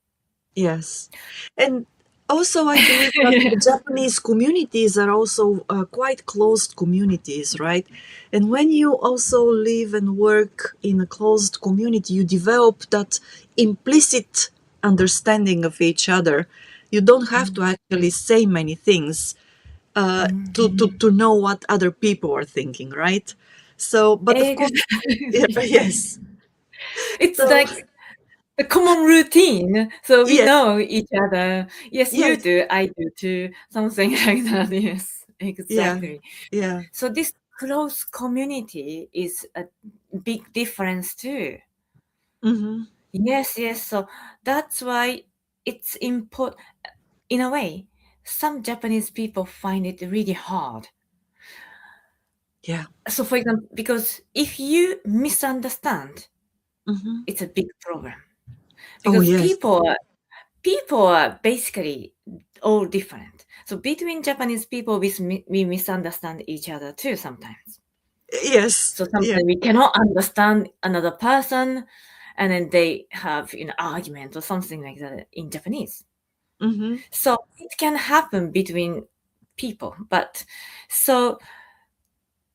Speaker 1: Yes. And also, I believe that
Speaker 2: Yeah.
Speaker 1: the Japanese communities are also quite closed communities, right? And when you also live and work in a closed community, you develop that implicit understanding of each other. You don't have to actually say many things to know what other people are thinking, right? So, but of course, yeah,
Speaker 2: Exactly.
Speaker 1: yes.
Speaker 2: It's
Speaker 1: So,
Speaker 2: like the common routine. So we
Speaker 1: yes,
Speaker 2: know each other. Yes, you
Speaker 1: yes,
Speaker 2: do, I do too. Something like that. Yes,
Speaker 1: yeah,
Speaker 2: exactly.
Speaker 1: yeah.
Speaker 2: So this close community is a big difference too.
Speaker 1: hmm
Speaker 2: Yes, yes. So that's why it's important. In a way, some Japanese people find it really hard.
Speaker 1: Yeah.
Speaker 2: So, for example, because if you misunderstand,
Speaker 1: hmm
Speaker 2: it's a big problem.
Speaker 1: Oh,
Speaker 2: Because
Speaker 1: yes.
Speaker 2: people are basically all different. So between Japanese people, we misunderstand each other too sometimes.
Speaker 1: Yes.
Speaker 2: So
Speaker 1: Yeah.
Speaker 2: sometimes we cannot understand another person, and then they have argument or something like that in Japanese.
Speaker 1: hmm
Speaker 2: So it can happen between people, but so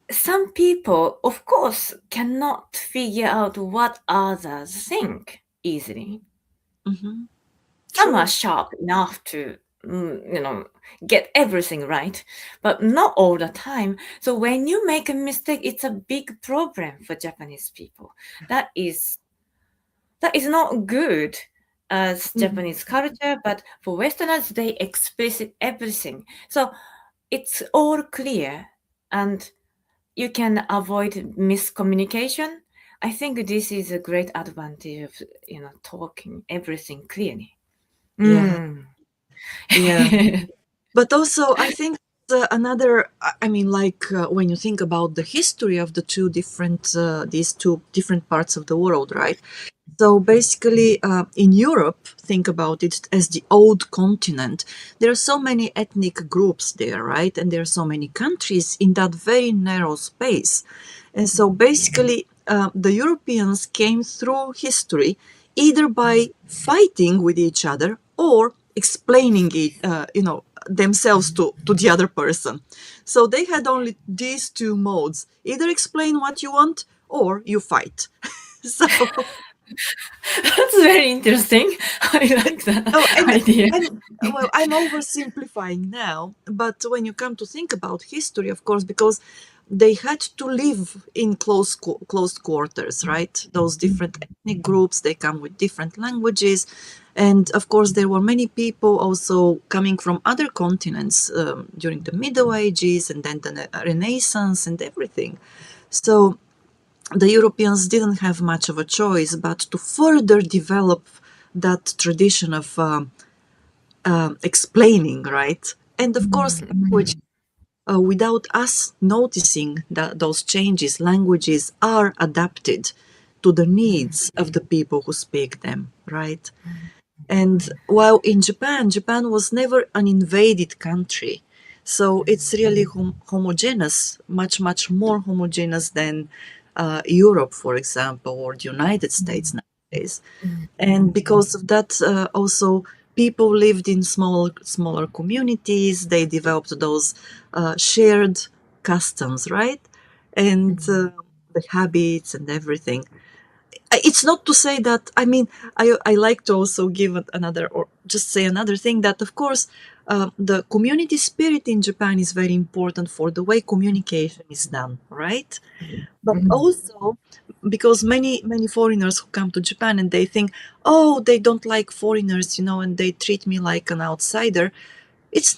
Speaker 2: some people, of course, cannot figure out what others think easily.
Speaker 1: hmm
Speaker 2: Some are
Speaker 1: True.
Speaker 2: sharp enough to, get everything right, but not all the time. So when you make a mistake, it's a big problem for Japanese people. That is that is not good as
Speaker 1: hmm
Speaker 2: Japanese culture, but for Westerners, they explicit everything. So it's all clear and you can avoid miscommunication. I think this is a great advantage of, talking everything clearly.
Speaker 1: Yeah.
Speaker 2: Mm.
Speaker 1: Yeah. But also, I think another, I mean, like when you think about the history of these two different parts of the world, right? So basically, in Europe, think about it as the old continent. There are so many ethnic groups there, right? And there are so many countries in that very narrow space. And so basically, the Europeans came through history either by fighting with each other or explaining it, themselves to the other person. So they had only these two modes: either explain what you want or you fight. So,
Speaker 2: That's very interesting. I like that
Speaker 1: oh, and
Speaker 2: idea.
Speaker 1: I'm oversimplifying now, but when you come to think about history, of course, because they had to live in closed quarters, right? Those different ethnic groups, they come with different languages, and of course, there were many people also coming from other continents during the Middle Ages and then the Renaissance and everything. So the Europeans didn't have much of a choice but to further develop that tradition of explaining, right? And of course, language, without us noticing that those changes, languages are adapted to the needs of the people who speak them, right? And while in Japan, Japan was never an invaded country. So it's really homogeneous, much, much more homogeneous than Europe, for example, or the United States nowadays. And because of that, also people lived in smaller communities. They developed those shared customs, right? And the habits and everything. It's not to say that, I mean, I like to also give another, or just say another thing, that of course the community spirit in Japan is very important for the way communication is done, right? But also because many foreigners who come to Japan and they think, oh, they don't like foreigners, and they treat me like an outsider. It's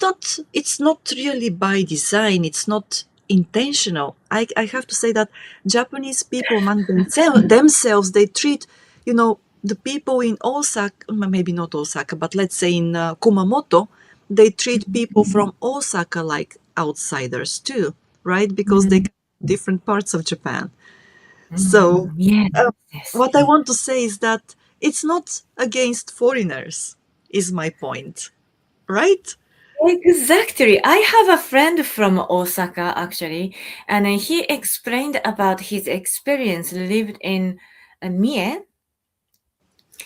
Speaker 1: not really by design. It's not intentional. I have to say that Japanese people among themselves, they treat, the people in Osaka, maybe not Osaka, but let's say in Kumamoto, they treat people from Osaka like outsiders too, right? Because they come from different parts of Japan. So
Speaker 2: Yes,
Speaker 1: uh,
Speaker 2: yes.
Speaker 1: what I want to say is that it's not against foreigners, is my point, right?
Speaker 2: Exactly. I have a friend from Osaka actually, and he explained about his experience lived in Mie.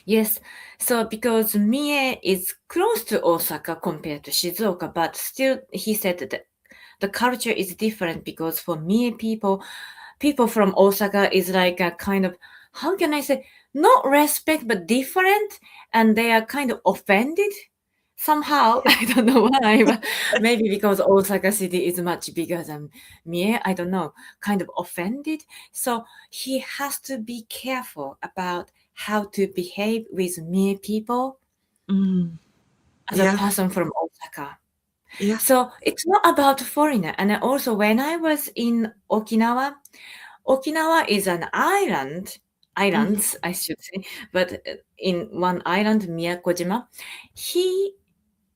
Speaker 2: Yes, so because Mie is close to Osaka compared to Shizuoka, but still he said that the culture is different because for Mie people from Osaka is like a kind of, how can I say, not respect but different, and they are kind of offended somehow. I don't know why, but maybe because Osaka city is much bigger than Mie, I don't know, kind of offended. So he has to be careful about how to behave with Mie people
Speaker 1: Mm,
Speaker 2: as a
Speaker 1: yeah,
Speaker 2: person from Osaka.
Speaker 1: yeah.
Speaker 2: So it's not about foreigner. And also when I was in Okinawa, Okinawa is an island,
Speaker 1: Mhm,
Speaker 2: islands, I should say, but in one island, Miyakojima, he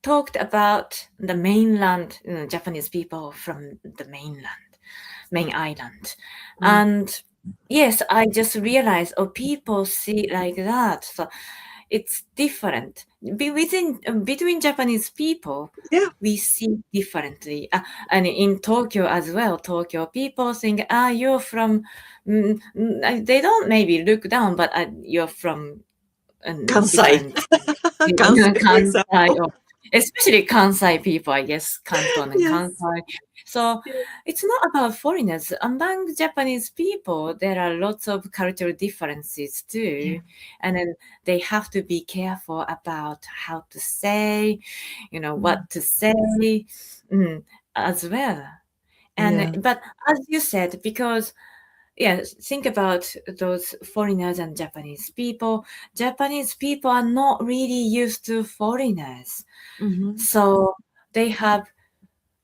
Speaker 2: talked about the mainland, Japanese people from the main island.
Speaker 1: mm,
Speaker 2: And yes, I just realized, oh, people see like that. So it's different. Between Japanese people,
Speaker 1: yeah,
Speaker 2: we see differently. And in Tokyo as well, Tokyo people think, you're from, they don't maybe look down, but you're from
Speaker 1: Kansai.
Speaker 2: different
Speaker 1: Kansai, for
Speaker 2: Kansai,
Speaker 1: example.
Speaker 2: or especially Kansai people, I guess, Kanton and
Speaker 1: Yes.
Speaker 2: Kansai. So
Speaker 1: Yeah.
Speaker 2: it's not about foreigners. Among Japanese people, there are lots of cultural differences too.
Speaker 1: Yeah.
Speaker 2: And then they have to be careful about how to say,
Speaker 1: Mm,
Speaker 2: what to say, as well.
Speaker 1: yeah.
Speaker 2: But as you said, because yeah, think about those foreigners and Japanese people. Japanese people are not really used to foreigners.
Speaker 1: Hmm.
Speaker 2: So they have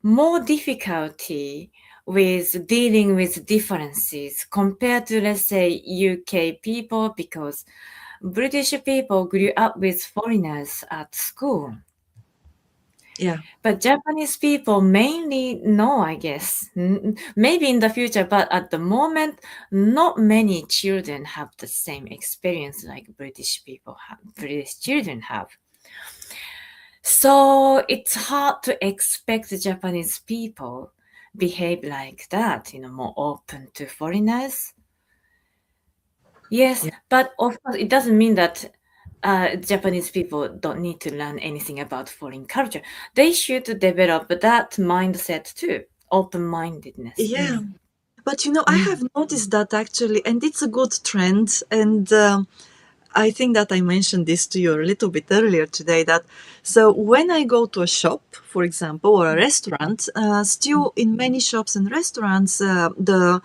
Speaker 2: more difficulty with dealing with differences compared to, let's say, UK people, because British people grew up with foreigners at school.
Speaker 1: Yeah.
Speaker 2: But Japanese people mainly no, I guess. Maybe in the future, but at the moment, not many children have the same experience like British children have. So it's hard to expect Japanese people behave like that, more open to foreigners. Yes,
Speaker 1: Yeah.
Speaker 2: but of course, it doesn't mean that Japanese people don't need to learn anything about foreign culture. They should develop that mindset too, open-mindedness.
Speaker 1: Yeah. But I
Speaker 2: Mm.
Speaker 1: have noticed that actually, and it's a good trend. And I think that I mentioned this to you a little bit earlier today, that so when I go to a shop, for example, or a restaurant, still in many shops and restaurants, the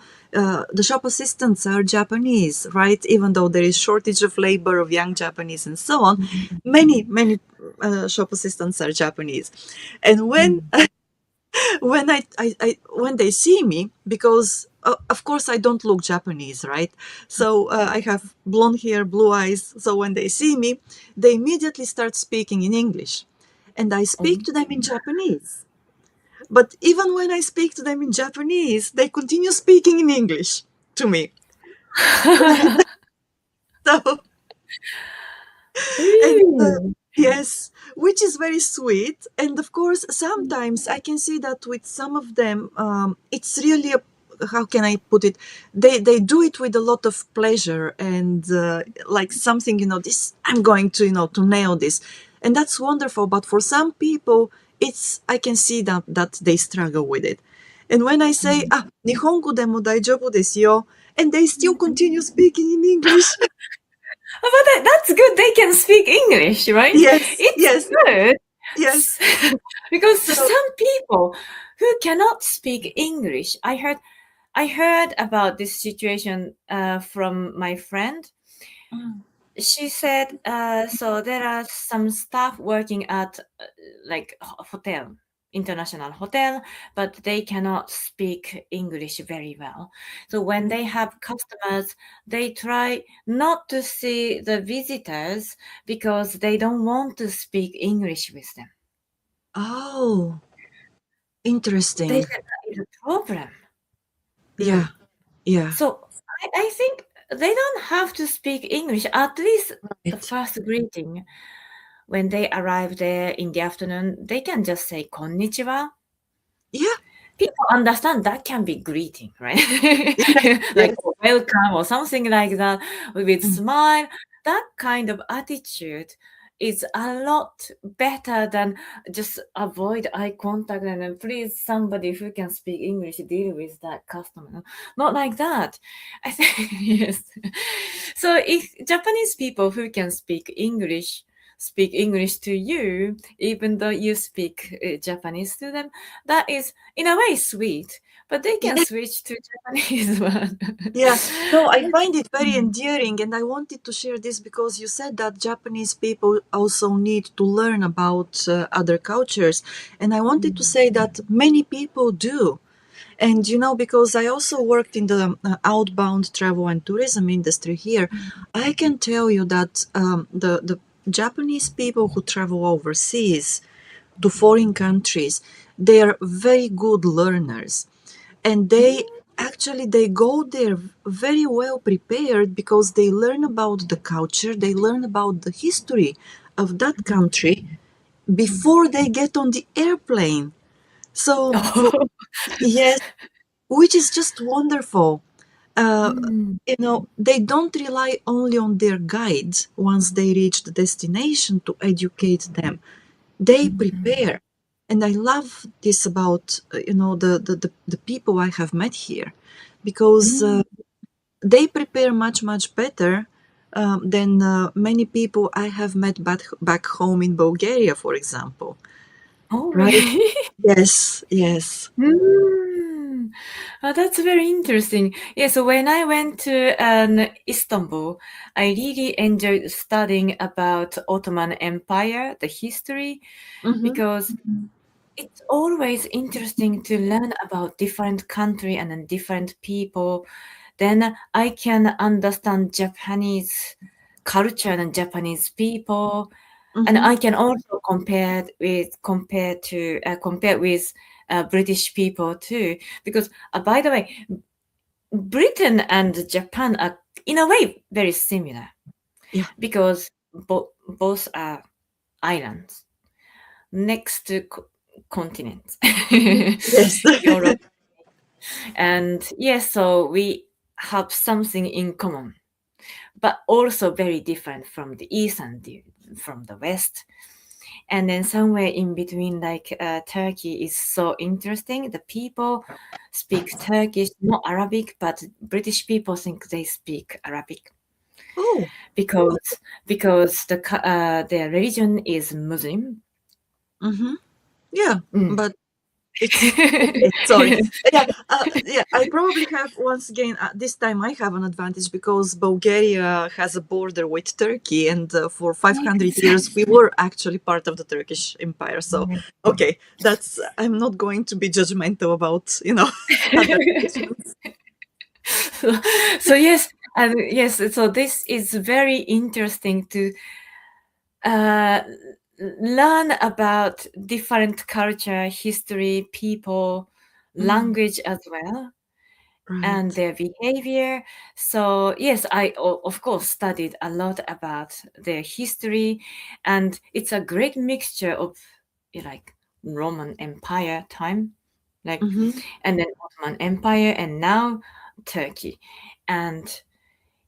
Speaker 1: shop assistants are Japanese, right? Even though there is shortage of labor of young Japanese and so on, many shop assistants are Japanese. And when they see me, because of course I don't look Japanese, right? So I have blonde hair, blue eyes. So when they see me, they immediately start speaking in English, and I speak to them in Japanese. But even when I speak to them in Japanese, they continue speaking in English to me. Right? So and
Speaker 2: Really?
Speaker 1: Yes, which is very sweet. And of course, sometimes I can see that with some of them, it's really a, how can I put it? They do it with a lot of pleasure and like something, this I'm going to, to nail this. And that's wonderful. But for some people, I can see that they struggle with it. And when I say, 日本語でも大丈夫ですよ, and they still continue speaking in English.
Speaker 2: But that's good. They can speak English, right?
Speaker 1: Yes,
Speaker 2: It's
Speaker 1: yes,
Speaker 2: good.
Speaker 1: yes.
Speaker 2: Because
Speaker 1: So,
Speaker 2: some people who cannot speak English, I heard about this situation from my friend.
Speaker 1: mm,
Speaker 2: She said, so there are some staff working at like hotel, international hotel, but they cannot speak English very well. So when they have customers, they try not to see the visitors because they don't want to speak English with them.
Speaker 1: oh,
Speaker 2: They
Speaker 1: interesting.
Speaker 2: said that is a problem.
Speaker 1: Yeah,
Speaker 2: Mm.
Speaker 1: yeah,
Speaker 2: So I think they don't have to speak English, at least the
Speaker 1: right.
Speaker 2: first greeting. When they arrive there in the afternoon, they can just say konnichiwa.
Speaker 1: Yeah,
Speaker 2: People understand that can be greeting, right?
Speaker 1: yes,
Speaker 2: Like
Speaker 1: yes.
Speaker 2: welcome or something like that with
Speaker 1: Mm.
Speaker 2: smile. That kind of attitude is a lot better than just avoid eye contact and then please somebody who can speak English deal with that customer. Not like that. I think yes. So if Japanese people who can speak English to you, even though you speak Japanese to them, that is in a way sweet, but they can
Speaker 1: Yeah,
Speaker 2: switch to Japanese one.
Speaker 1: yeah. No, I find it very endearing, and I wanted to share this because you said that Japanese people also need to learn about other cultures, and I wanted to say that many people do. And because I also worked in the outbound travel and tourism industry here, I can tell you that the Japanese people who travel overseas to foreign countries, they are very good learners, and they go there very well prepared because they learn about the culture, they learn about the history of that country before they get on the airplane. So yes, which is just wonderful. uh, they don't rely only on their guides once they reach the destination to educate them. They prepare. And I love this about the people I have met here, because they prepare much much better than many people I have met back home in Bulgaria, for example.
Speaker 2: Oh,
Speaker 1: Right?
Speaker 2: really?
Speaker 1: Yes, yes.
Speaker 2: Mm. That's very interesting. Yeah, so when I went to Istanbul, I really enjoyed studying about Ottoman Empire, the history,
Speaker 1: Mm-hmm.
Speaker 2: because it's always interesting to learn about different country and then different people. Then I can understand Japanese culture and Japanese people, and
Speaker 1: Mm-hmm.
Speaker 2: I can also compare with British people too. Because by the way, Britain and Japan are in a way very similar
Speaker 1: Yeah.
Speaker 2: because both are islands next to continents.
Speaker 1: Mm-hmm. Yes.
Speaker 2: Europe. And yes, so we have something in common, but also very different from the east and from the west. And then somewhere in between, like Turkey is so interesting. The people speak Turkish, not Arabic, but British people think they speak Arabic
Speaker 1: Oh.
Speaker 2: because their religion is Muslim.
Speaker 1: Mm-hmm. Yeah.
Speaker 2: Mm.
Speaker 1: But it's okay. Sorry. Yeah. Yeah. I probably have once again. This time I have an advantage because Bulgaria has a border with Turkey, and for 500 years we were actually part of the Turkish Empire. So, okay, that's. I'm not going to be judgmental about other nations.
Speaker 2: So yes, and yes, so this is very interesting to uh, learn about different culture, history, people,
Speaker 1: Mm,
Speaker 2: language as well. and
Speaker 1: Right.
Speaker 2: their behavior. So yes, of course studied a lot about their history, and it's a great mixture of like Roman Empire time, like,
Speaker 1: Mm-hmm.
Speaker 2: and then Ottoman Empire, and now Turkey. And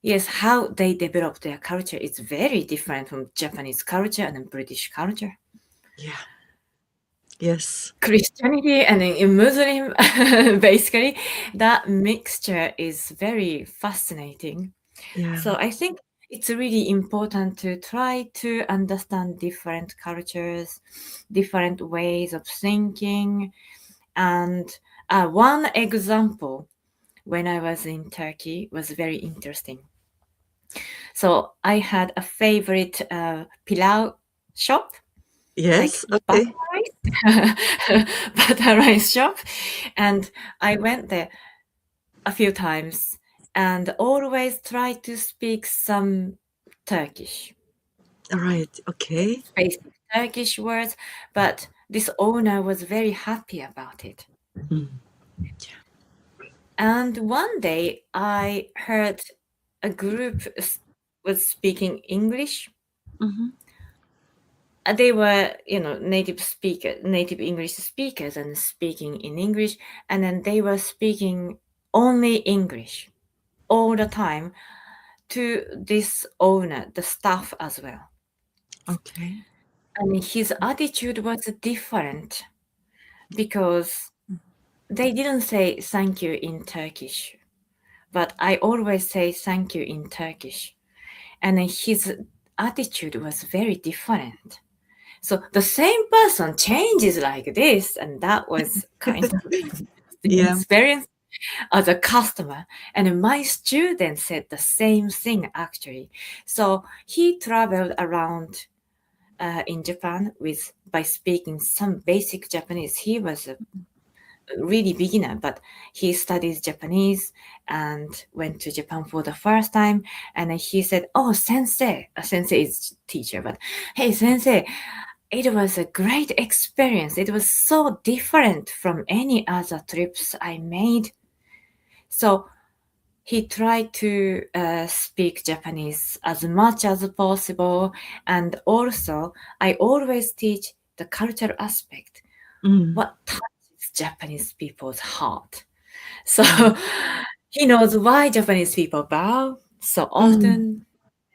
Speaker 2: yes, how they develop their culture is very different from Japanese culture and then British culture.
Speaker 1: Yeah. Yes.
Speaker 2: Christianity and then in Muslim, basically, that mixture is very fascinating.
Speaker 1: Yeah.
Speaker 2: So I think it's really important to try to understand different cultures, different ways of thinking. And one example when I was in Turkey was very interesting. So I had a favorite pilau shop, like
Speaker 1: Yes.
Speaker 2: butter
Speaker 1: Okay.
Speaker 2: rice, butter rice shop, and I went there a few times and always try to speak some Turkish,
Speaker 1: All right. Okay.
Speaker 2: basic Turkish words, but this owner was very happy about it.
Speaker 1: Mm.
Speaker 2: And one day I heard a group was speaking English.
Speaker 1: Mm-hmm.
Speaker 2: They were, native English speakers and speaking in English, and then they were speaking only English all the time to this owner, the staff as well.
Speaker 1: Okay.
Speaker 2: And his attitude was different because they didn't say thank you in Turkish, but I always say thank you in Turkish. And then his attitude was very different. So the same person changes like this, and that was kind of interesting
Speaker 1: Yeah.
Speaker 2: experience as a customer. And my student said the same thing actually. So he traveled around in Japan with by speaking some basic Japanese. He was a really beginner, but he studies Japanese and went to Japan for the first time. And then he said, "Oh, sensei, sensei is teacher, but hey, sensei, it was a great experience. It was so different from any other trips I made." So he tried to speak Japanese as much as possible. And also, I always teach the cultural aspect,
Speaker 1: Mm.
Speaker 2: what touches Japanese people's heart. So
Speaker 1: Right.
Speaker 2: he knows why Japanese people bow so
Speaker 1: Mm.
Speaker 2: often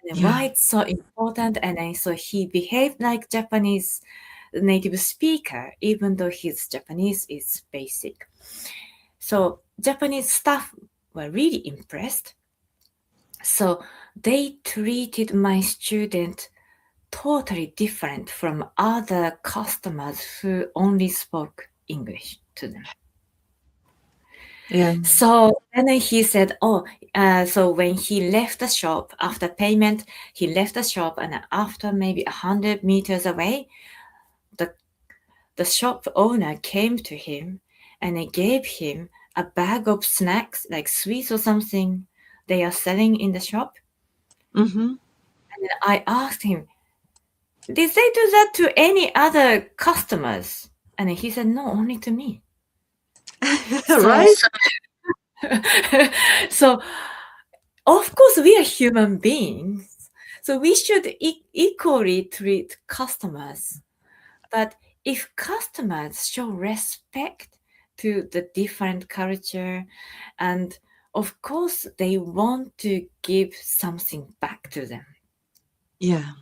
Speaker 2: and why
Speaker 1: Yeah.
Speaker 2: it's so important. And then, so he behaved like Japanese native speaker, even though his Japanese is basic. So Japanese staff were really impressed. So they treated my student totally different from other customers who only spoke English to them.
Speaker 1: Yeah.
Speaker 2: So then he said, "Oh, so when he left the shop after payment, he left the shop, and after maybe 100 meters away, the the shop owner came to him and he gave him a bag of snacks, like sweets or something they are selling in the shop."
Speaker 1: Mm-hmm.
Speaker 2: And I asked him, "Did they do that to any other customers?" And he said, "No, only to me." So,
Speaker 1: Right.
Speaker 2: so of course, we are human beings, so we should equally treat customers. But if customers show respect to the different culture, and of course, they want to give something back to them.
Speaker 1: Yeah.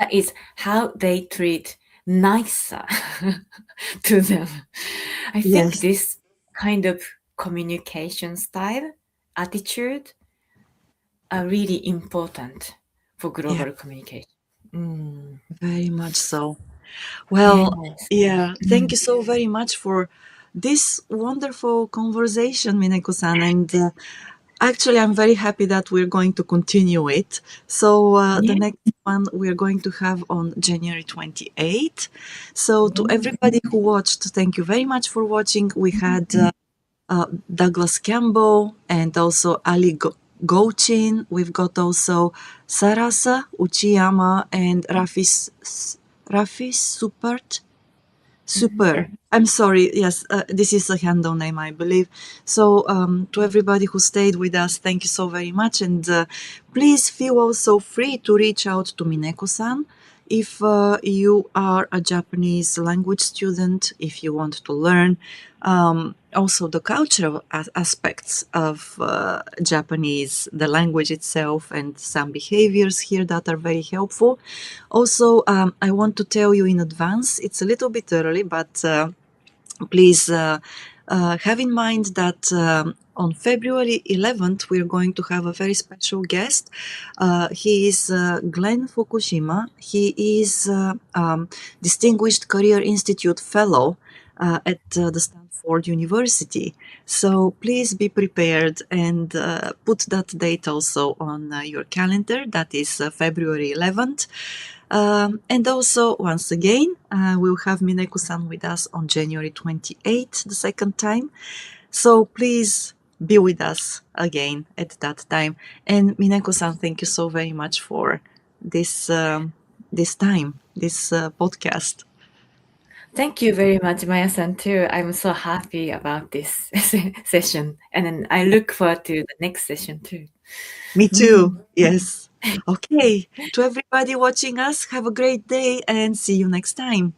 Speaker 2: That is how they treat nicer to them. I think
Speaker 1: Yes.
Speaker 2: this kind of communication style, attitude, are really important for
Speaker 1: Yeah.
Speaker 2: global communication. Mm,
Speaker 1: Very much so. Well,
Speaker 2: yes.
Speaker 1: yeah. Thank
Speaker 2: Mm,
Speaker 1: you so very much for this wonderful conversation, Mineko-san. And actually, I'm very happy that we're going to continue it. So, the
Speaker 2: yeah.
Speaker 1: next one we're going to have on January 28th. So, to
Speaker 2: Mm,
Speaker 1: everybody who watched, thank you very much for watching. We had Douglas Campbell and also Ali Gochin. We've got also Sarasa Uchiyama and Rafi Supert. Super. I'm sorry. Yes, this is a handle name, I believe. So, to everybody who stayed with us, thank you so very much. And please feel also free to reach out to Mineko-san if you are a Japanese language student, if you want to learn also the cultural aspects of Japanese, the language itself, and some behaviors here that are very helpful. Also, I want to tell you in advance, it's a little bit early, but please have in mind that on February 11th, we're going to have a very special guest. He is Glenn Fukushima. He is Distinguished Career Institute Fellow at the Stanford University. So please be prepared and put that date also on your calendar. That is February 11th. And also, once again, we'll have Mineko-san with us on January 28th, the second time. So please be with us again at that time. And Mineko-san, thank you so very much for this time, this podcast.
Speaker 2: Thank you very much, Maya-san, too. I'm so happy about this session. And then I look forward to the next session, too.
Speaker 1: Me too.
Speaker 2: Mm.
Speaker 1: Yes. Okay. To everybody watching us, have a great day and see you next time.